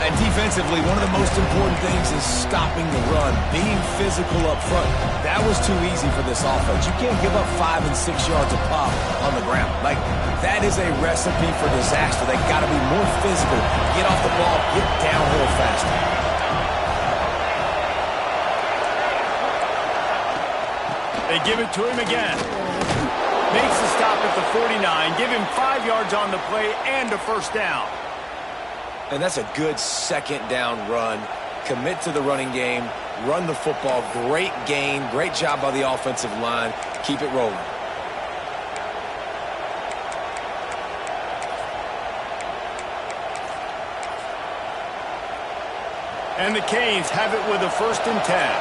And defensively, one of the most important things is stopping the run, being physical up front. That was too easy for this offense. You can't give up 5 and 6 yards a pop on the ground. Like, that is a recipe for disaster. They got to be more physical, get off the ball, get downhill faster. They give it to him again. Makes the stop at the 49, give him 5 yards on the play and a first down. And that's a good second down run. Commit to the running game, run the football. Great gain, great job by the offensive line. Keep it rolling. And the Canes have it with a 1st and 10.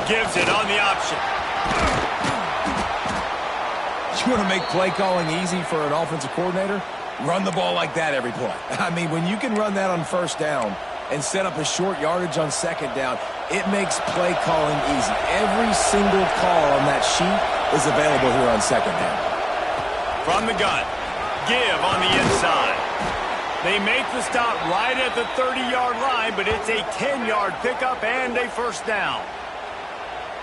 Gives it on the option. You want to make play calling easy for an offensive coordinator? Run the ball like that every play. I mean, when you can run that on 1st down and set up a short yardage on 2nd down, it makes play calling easy. Every single call on that sheet is available here on 2nd down. From the gun, give on the inside. They make the stop right at the 30-yard line, but it's a 10-yard pickup and a 1st down.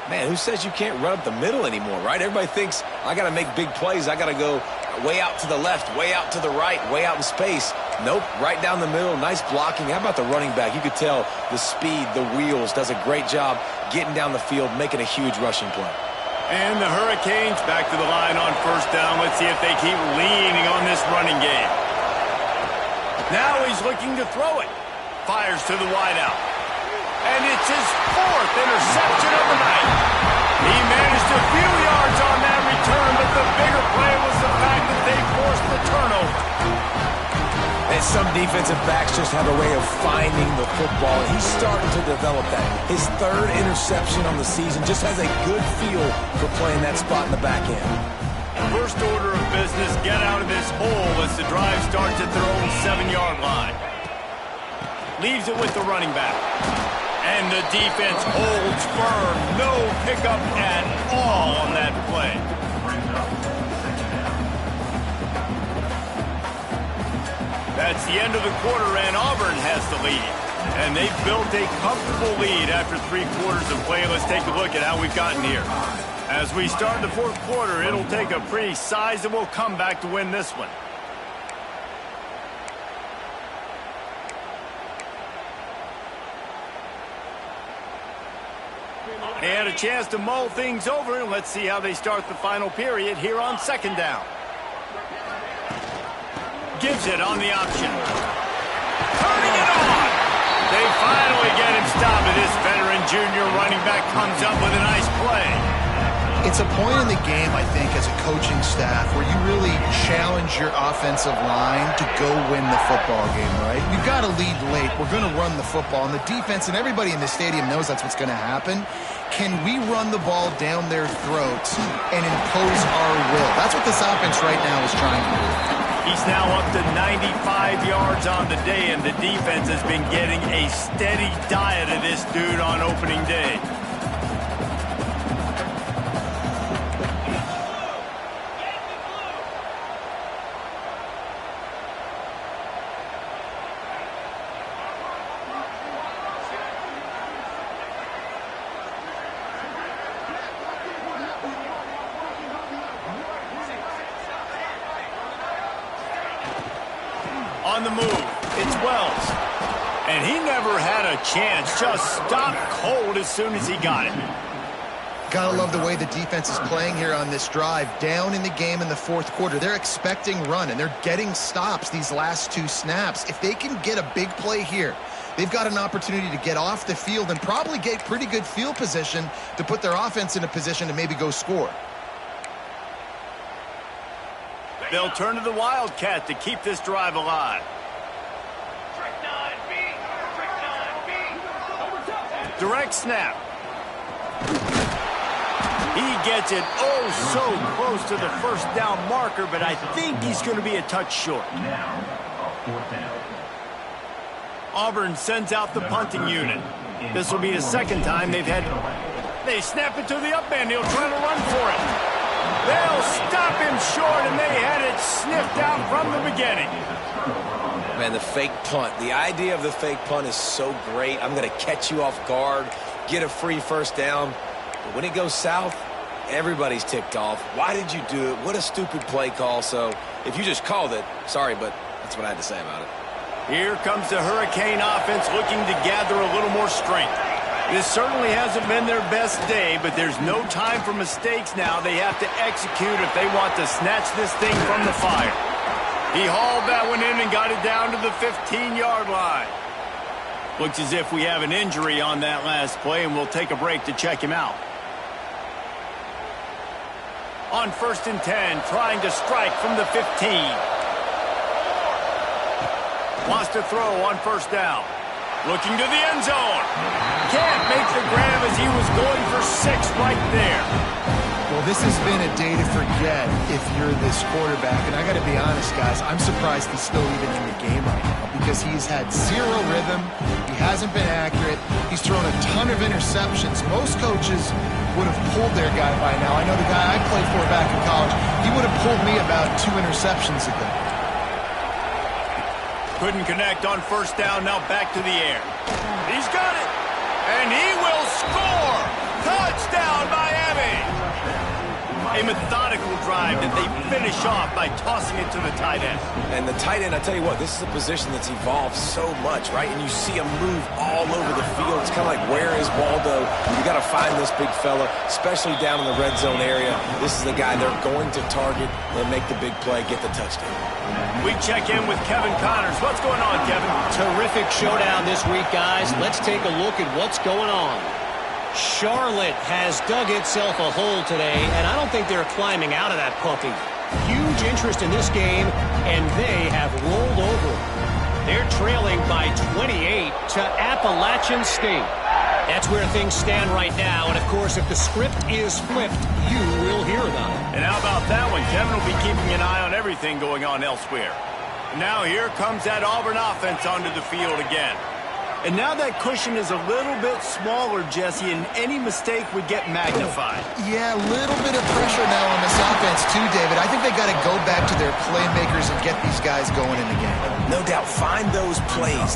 Man, who says you can't run up the middle anymore, right? Everybody thinks, I got to make big plays. I got to go way out to the left, way out to the right, way out in space. Nope, right down the middle, nice blocking. How about the running back? You could tell the speed, the wheels, does a great job getting down the field, making a huge rushing play. And the Hurricanes back to the line on 1st down. Let's see if they keep leaning on this running game. Now he's looking to throw it. Fires to the wideout. And it's his 4th interception of the night. He managed a few yards on that return, but the bigger play was the fact that they forced the turnover. And some defensive backs just have a way of finding the football, and he's starting to develop that. His 3rd interception on the season, just has a good feel for playing that spot in the back end. First order of business, get out of this hole as the drive starts at their own 7-yard line. Leaves it with the running back. And the defense holds firm. No pickup at all on that play. That's the end of the quarter, and Auburn has the lead. And they've built a comfortable lead after 3 quarters of play. Let's take a look at how we've gotten here. As we start the 4th quarter, it'll take a pretty sizable comeback to win this one. They had a chance to mull things over, and let's see how they start the final period here on 2nd down. Gives it on the option. Turning it on! They finally get him stopped, and this veteran junior running back comes up with a nice play. It's a point in the game, I think, as a coaching staff where you really challenge your offensive line to go win the football game, right? We've got to lead late. We're going to run the football. And the defense and everybody in the stadium knows that's what's going to happen. Can we run the ball down their throats and impose our will? That's what this offense right now is trying to do. He's now up to 95 yards on the day, and the defense has been getting a steady diet of this dude on opening day. On the move, it's Wells. And he never had a chance, just stopped cold as soon as he got it. Gotta love the way the defense is playing here on this drive. Down in the game in the 4th quarter. They're expecting run, and they're getting stops these last 2 snaps. If they can get a big play here, they've got an opportunity to get off the field and probably get pretty good field position to put their offense in a position to maybe go score. They'll turn to the Wildcat to keep this drive alive. Direct snap. He gets it oh so close to the 1st down marker, but I think he's going to be a touch short. Auburn sends out the punting unit. This will be the 2nd time they've had. They snap it to the up end. He'll try to run for it. They'll stop him short, and they had it sniffed out from the beginning. Man, the fake punt. The idea of the fake punt is so great. I'm going to catch you off guard, get a free first down. But when it goes south, everybody's ticked off. Why did you do it? What a stupid play call. So if you just called it, sorry, but that's what I had to say about it. Here comes the Hurricane offense looking to gather a little more strength. This certainly hasn't been their best day, but there's no time for mistakes now. They have to execute if they want to snatch this thing from the fire. He hauled that one in and got it down to the 15-yard line. Looks as if we have an injury on that last play, and we'll take a break to check him out. On 1st and 10, trying to strike from the 15. Wants to throw on 1st down. Looking to the end zone. Can't make the grab as he was going for 6 right there. Well, this has been a day to forget if you're this quarterback. And I got to be honest, guys, I'm surprised he's still even in the game right now because he's had zero rhythm. He hasn't been accurate. He's thrown a ton of interceptions. Most coaches would have pulled their guy by now. I know the guy I played for back in college, he would have pulled me about 2 interceptions ago. Couldn't connect on 1st down, now back to the air. He's got it, and he will score! Touchdown, Miami! A methodical drive that they finish off by tossing it to the tight end. And the tight end, I tell you what, this is a position that's evolved so much, right? And you see him move all over the field. It's kind of like, where is Waldo? You got to find this big fella, especially down in the red zone area. This is the guy they're going to target. They'll make the big play, get the touchdown. We check in with Kevin Connors. What's going on, Kevin? Terrific showdown this week, guys. Let's take a look at what's going on. Charlotte has dug itself a hole today, and I don't think they're climbing out of that puppy. Huge interest in this game, and they have rolled over. They're trailing by 28 to Appalachian State. That's where things stand right now, and of course, if the script is flipped, you will hear about it. And how about that one? Kevin will be keeping an eye on everything going on elsewhere. Now here comes that Auburn offense onto the field again. And now that cushion is a little bit smaller, Jesse, and any mistake would get magnified. Yeah, a little bit of pressure now on this offense too, David. I think they got to go back to their playmakers and get these guys going in the game. No doubt. Find those plays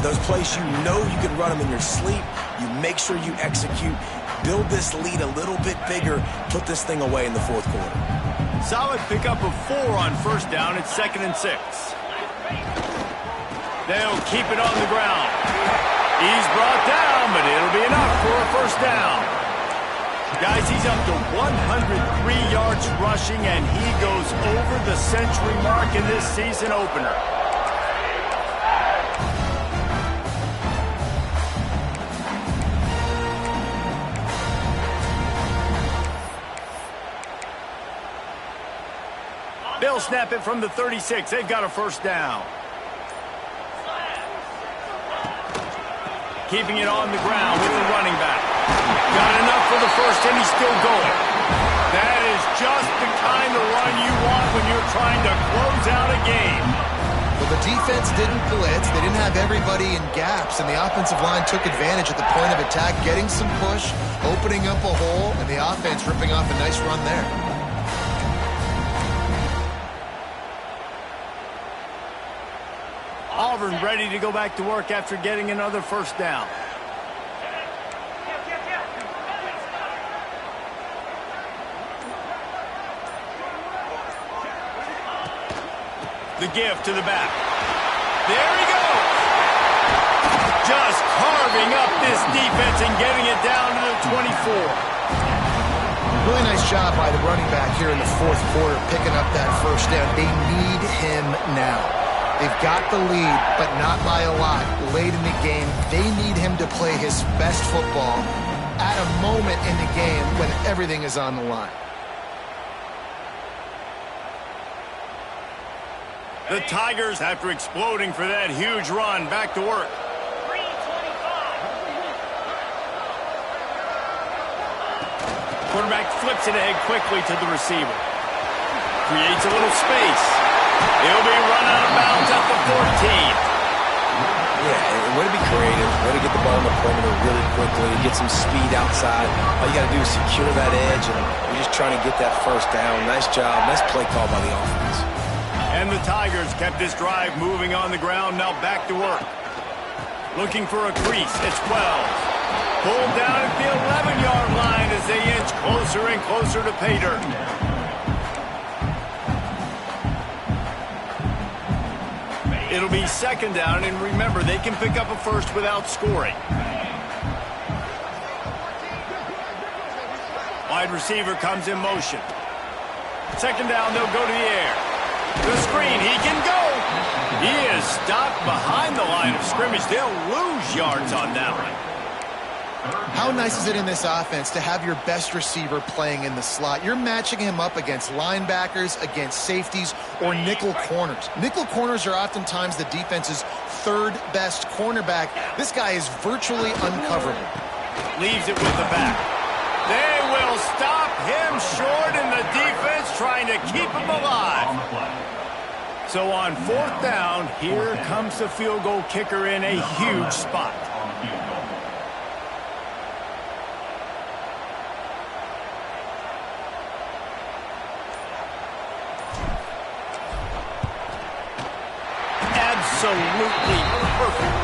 you know you can run them in your sleep. You make sure you execute. Build this lead a little bit bigger. Put this thing away in the 4th quarter. Solid pickup of 4 on 1st down. It's 2nd and 6. They'll keep it on the ground. He's brought down, but it'll be enough for a 1st down. Guys, he's up to 103 yards rushing, and he goes over the century mark in this season opener. They'll snap it from the 36. They've got a 1st down. Keeping it on the ground with the running back. Got enough for the 1st, and he's still going. That is just the kind of run you want when you're trying to close out a game. Well, the defense didn't blitz. They didn't have everybody in gaps, and the offensive line took advantage at the point of attack, getting some push, opening up a hole, and the offense ripping off a nice run there. Auburn ready to go back to work after getting another 1st down. The give to the back. There he goes. Just carving up this defense and getting it down to the 24. Really nice job by the running back here in the 4th quarter, picking up that 1st down. They need him now. They've got the lead, but not by a lot. Late in the game, they need him to play his best football at a moment in the game when everything is on the line. The Tigers, after exploding for that huge run, back to work. Quarterback flips it ahead quickly to the receiver. Creates a little space. He'll be run out of bounds at the 14. Yeah, and way to be creative, way to get the ball in the perimeter really quickly, get some speed outside. All you got to do is secure that edge, and you're just trying to get that first down. Nice job. Nice play call by the offense. And the Tigers kept this drive moving on the ground. Now back to work. Looking for a crease. It's 12. Pulled down at the 11-yard line as they inch closer and closer to pay dirt. It'll be second down, and remember, they can pick up a first without scoring. Wide receiver comes in motion. Second down, they'll go to the air. The screen, he can go. He is stopped behind the line of scrimmage. They'll lose yards on that one. How nice is it in this offense to have your best receiver playing in the slot? You're matching him up against linebackers, against safeties, or nickel corners. Nickel corners are oftentimes the defense's third best cornerback. This guy is virtually uncoverable. Leaves it with the back. They will stop him short, and the defense trying to keep him alive. So on fourth down, here comes the field goal kicker in a huge spot. Absolutely perfect.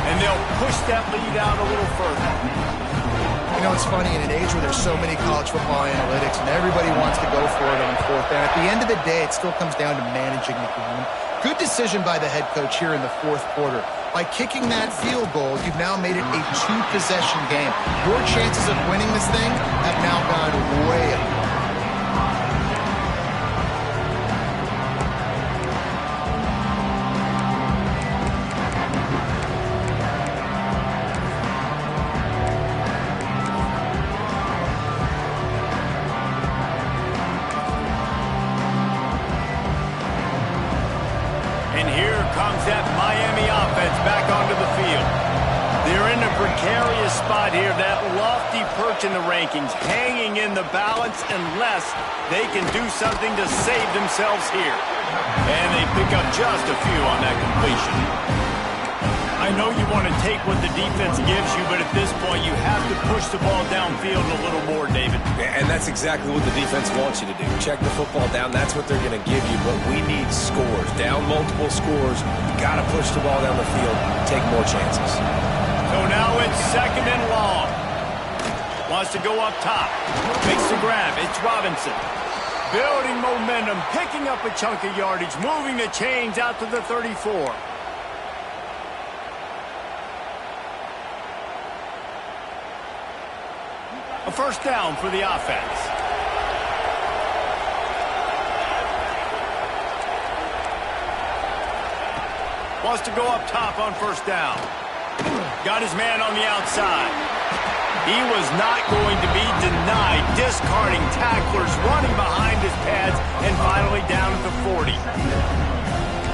And they'll push that lead out a little further. You know, it's funny, in an age where there's so many college football analytics and everybody wants to go for it on fourth down, at the end of the day, it still comes down to managing the game. Good decision by the head coach here in the fourth quarter. By kicking that field goal, you've now made it a two-possession game. Your chances of winning this thing have now gone way up. That Miami offense back onto the field. They're in a precarious spot here, that lofty perch in the rankings, hanging in the balance unless they can do something to save themselves here. And they pick up just a few on that completion. I know you want to take what the defense gives you, but at this point you have to push the ball downfield a little more, David. And that's exactly what the defense wants you to do. Check the football down. That's what they're going to give you, but we need scores. Down multiple scores. Got to push the ball down the field. Take more chances. So now it's second and long. Wants to go up top. Makes the grab. It's Robinson. Building momentum, picking up a chunk of yardage, moving the chains out to the 34. A first down for the offense. Wants to go up top on first down. Got his man on the outside. He was not going to be denied, discarding tacklers, running behind his pads, and finally down at the 40.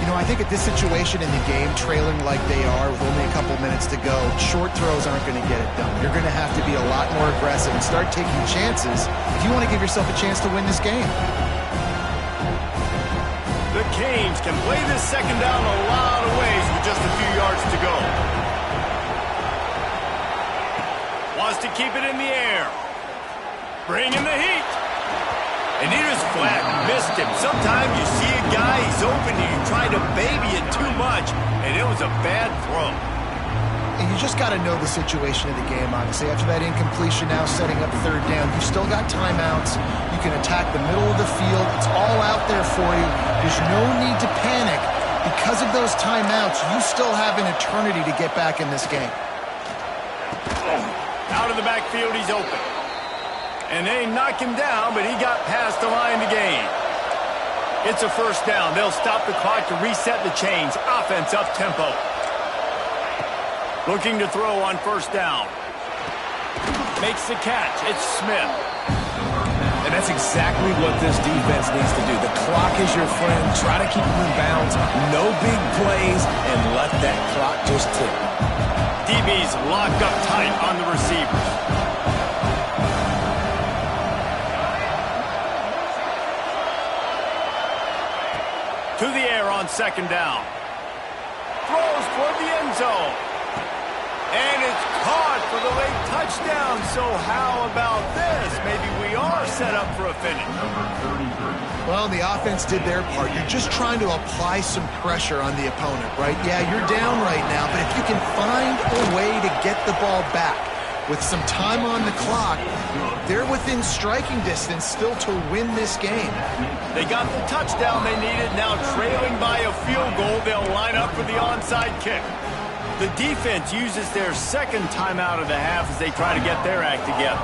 You know, I think at this situation in the game, trailing like they are with only a couple minutes to go, short throws aren't going to get it done. You're going to have to be a lot more aggressive and start taking chances if you want to give yourself a chance to win this game. The Canes can play this second down a lot of ways with just a few yards to go. Wants to keep it in the air. Bringing the heat. And he just flat missed him. Sometimes you see a guy, he's open, and you try to baby it too much, and it was a bad throw. And you just got to know the situation of the game, honestly. After that incompletion, now setting up third down, you still got timeouts. You can attack the middle of the field. It's all out there for you. There's no need to panic. Because of those timeouts, you still have an eternity to get back in this game. Out of the backfield, he's open. And they knock him down, but he got past the line to gain. It's a first down. They'll stop the clock to reset the chains. Offense up tempo. Looking to throw on first down. Makes the catch. It's Smith. And that's exactly what this defense needs to do. The clock is your friend. Try to keep them in bounds. No big plays, and let that clock just tick. DB's locked up tight on the receivers. To the air on second down. throws toward the end zone. And it's caught for the late touchdown. So how about this? Maybe we are set up for a finish. Well, the offense did their part. You're just trying to apply some pressure on the opponent, right? Yeah, you're down right now, but if you can find a way to get the ball back with some time on the clock, they're within striking distance still to win this game. They got the touchdown they needed. Now trailing by a field goal, they'll line up for the onside kick. The defense uses their second timeout of the half as they try to get their act together.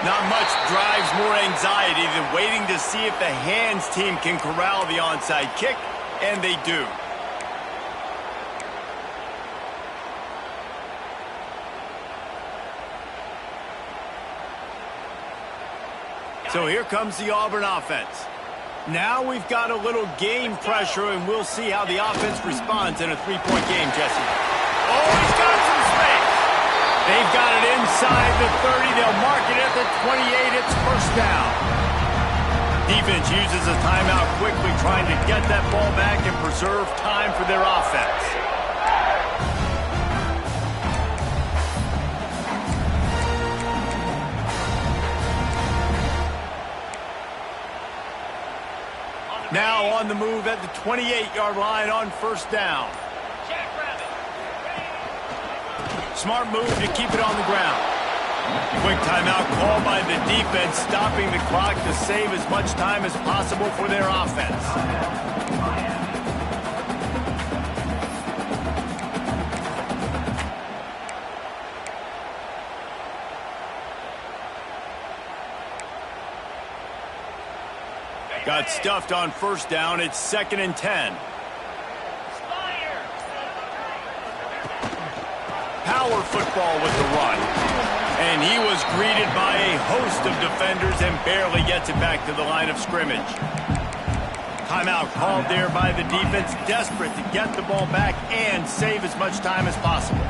Not much drives more anxiety than waiting to see if the hands team can corral the onside kick, and they do. So here comes the Auburn offense. Now we've got a little game pressure, and we'll see how the offense responds in a three-point game, Jesse. Oh, he's got some space. They've got it inside the 30. They'll mark it at the 28. It's first down. Defense uses a timeout quickly, trying to get that ball back and preserve time for their offense. Now on the move at the 28-yard line on first down. Smart move to keep it on the ground. Quick timeout called by the defense, stopping the clock to save as much time as possible for their offense. Got stuffed on first down. It's 2nd and 10. Power football with the run. And he was greeted by a host of defenders and barely gets it back to the line of scrimmage. Timeout called there by the defense, desperate to get the ball back and save as much time as possible.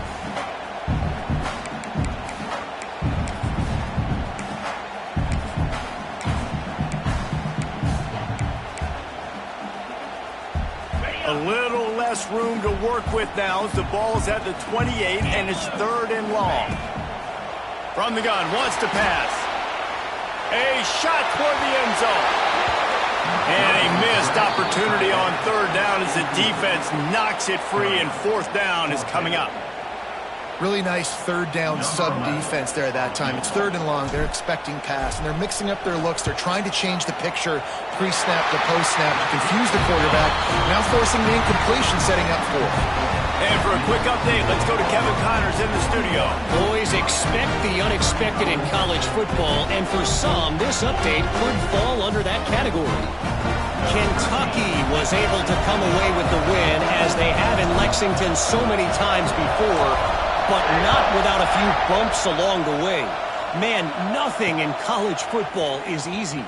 A little less room to work with now as the ball's at the 28 and it's 3rd and long. From the gun, wants to pass. A shot toward the end zone. And a missed opportunity on 3rd down as the defense knocks it free, and 4th down is coming up. Really nice 3rd down sub-defense there at that time. It's 3rd and long. They're expecting pass, and they're mixing up their looks. They're trying to change the picture pre-snap to post-snap to confuse the quarterback, now forcing the incompletion, setting up 4th. And for a quick update, let's go to Kevin Connors in the studio. Boys, expect the unexpected in college football, and for some, this update could fall under that category. Kentucky was able to come away with the win, as they have in Lexington so many times before, but not without a few bumps along the way. Man, nothing in college football is easy.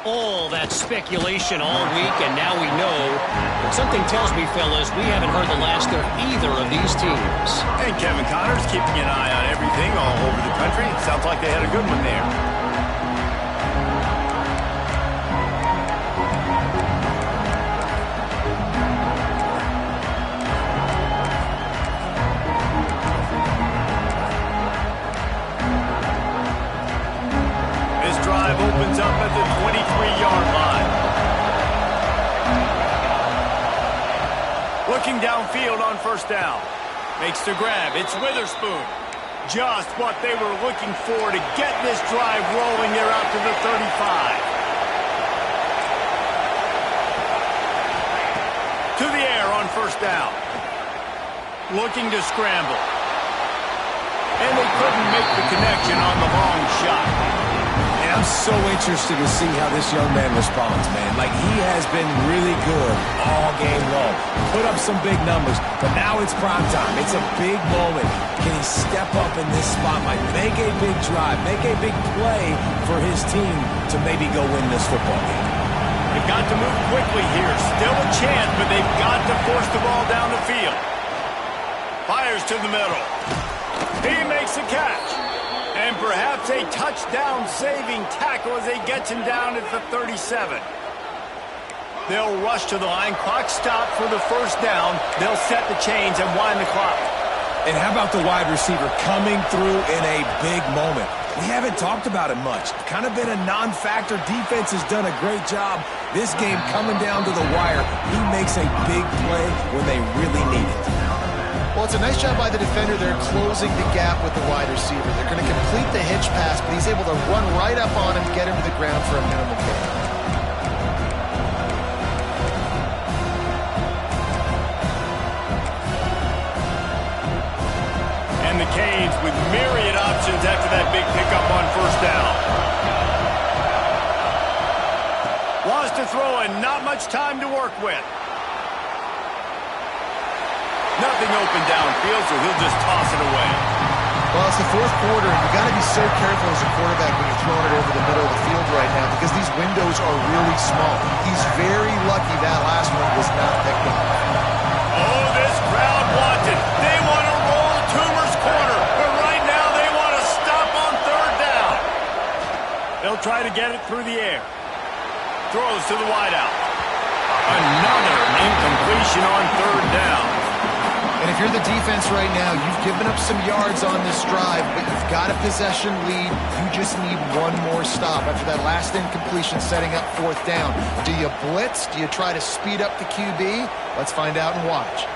All that speculation all week, and now we know. But something tells me, fellas, we haven't heard the last of either of these teams. And Kevin Connors keeping an eye on everything all over the country. Sounds like they had a good one there. Opens up at the 23-yard line. Looking downfield on first down. Makes the grab. It's Witherspoon. Just what they were looking for to get this drive rolling. They're out to the 35. To the air on first down. Looking to scramble. And they couldn't make the connection on the long shot. I'm so interested to see how this young man responds, man. Like, he has been really good all game long. Put up some big numbers, but now it's prime time. It's a big moment. Can he step up in this spot, like make a big drive, make a big play for his team to maybe go win this football game? They've got to move quickly here. Still a chance, but they've got to force the ball down the field. Fires to the middle. He makes the catch. And perhaps a touchdown-saving tackle as they get him down at the 37. They'll rush to the line. Clock stopped for the first down. They'll set the chains and wind the clock. And how about the wide receiver coming through in a big moment? We haven't talked about it much. Kind of been a non-factor. Defense has done a great job. This game coming down to the wire. He makes a big play when they really need it. Well, it's a nice job by the defender. They're closing the gap with the wide receiver. They're going to complete the hitch pass, but he's able to run right up on him, get him to the ground for a minimum gain. And the Canes with myriad options after that big pickup on first down. Wants to throw and not much time to work with. Nothing open downfield, so he'll just toss it away. Well, it's the fourth quarter, and you've got to be so careful as a quarterback when you're throwing it over the middle of the field right now because these windows are really small. He's very lucky that last one was not picked up. Oh, this crowd wants it. They want to roll Toomer's corner, but right now they want to stop on third down. They'll try to get it through the air. Throws to the wideout. Another incompletion on third down. And if you're the defense right now, you've given up some yards on this drive, but you've got a possession lead. You just need one more stop after that last incompletion setting up fourth down. Do you blitz? Do you try to speed up the QB? Let's find out and watch.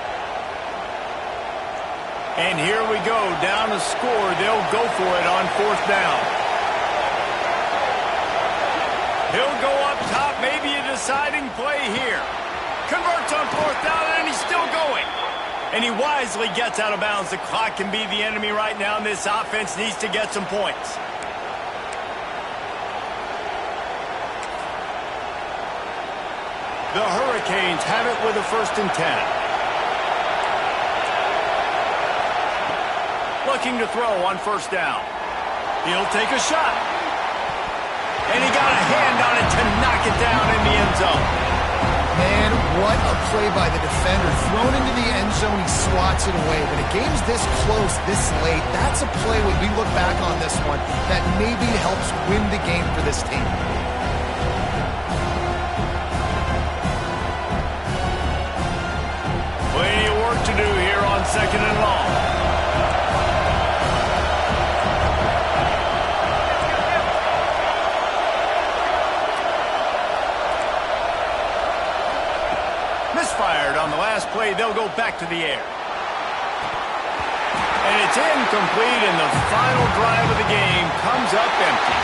And here we go, down to score. They'll go for it on fourth down. He'll go up top, maybe a deciding play here. Converts on fourth down, and he's still going. And he wisely gets out of bounds. The clock can be the enemy right now, and this offense needs to get some points. The Hurricanes have it with a 1st and 10. Looking to throw on first down. He'll take a shot. And he got a hand on it to knock it down in the end zone. Man, what a play by the defender. Thrown into the end zone, he swats it away. When a game's this close, this late, that's a play when we look back on this one that maybe helps win the game for this team. Plenty of work to do here on 2nd and long. Misfired on the last play. They'll go back to the air. And it's incomplete, and the final drive of the game comes up empty.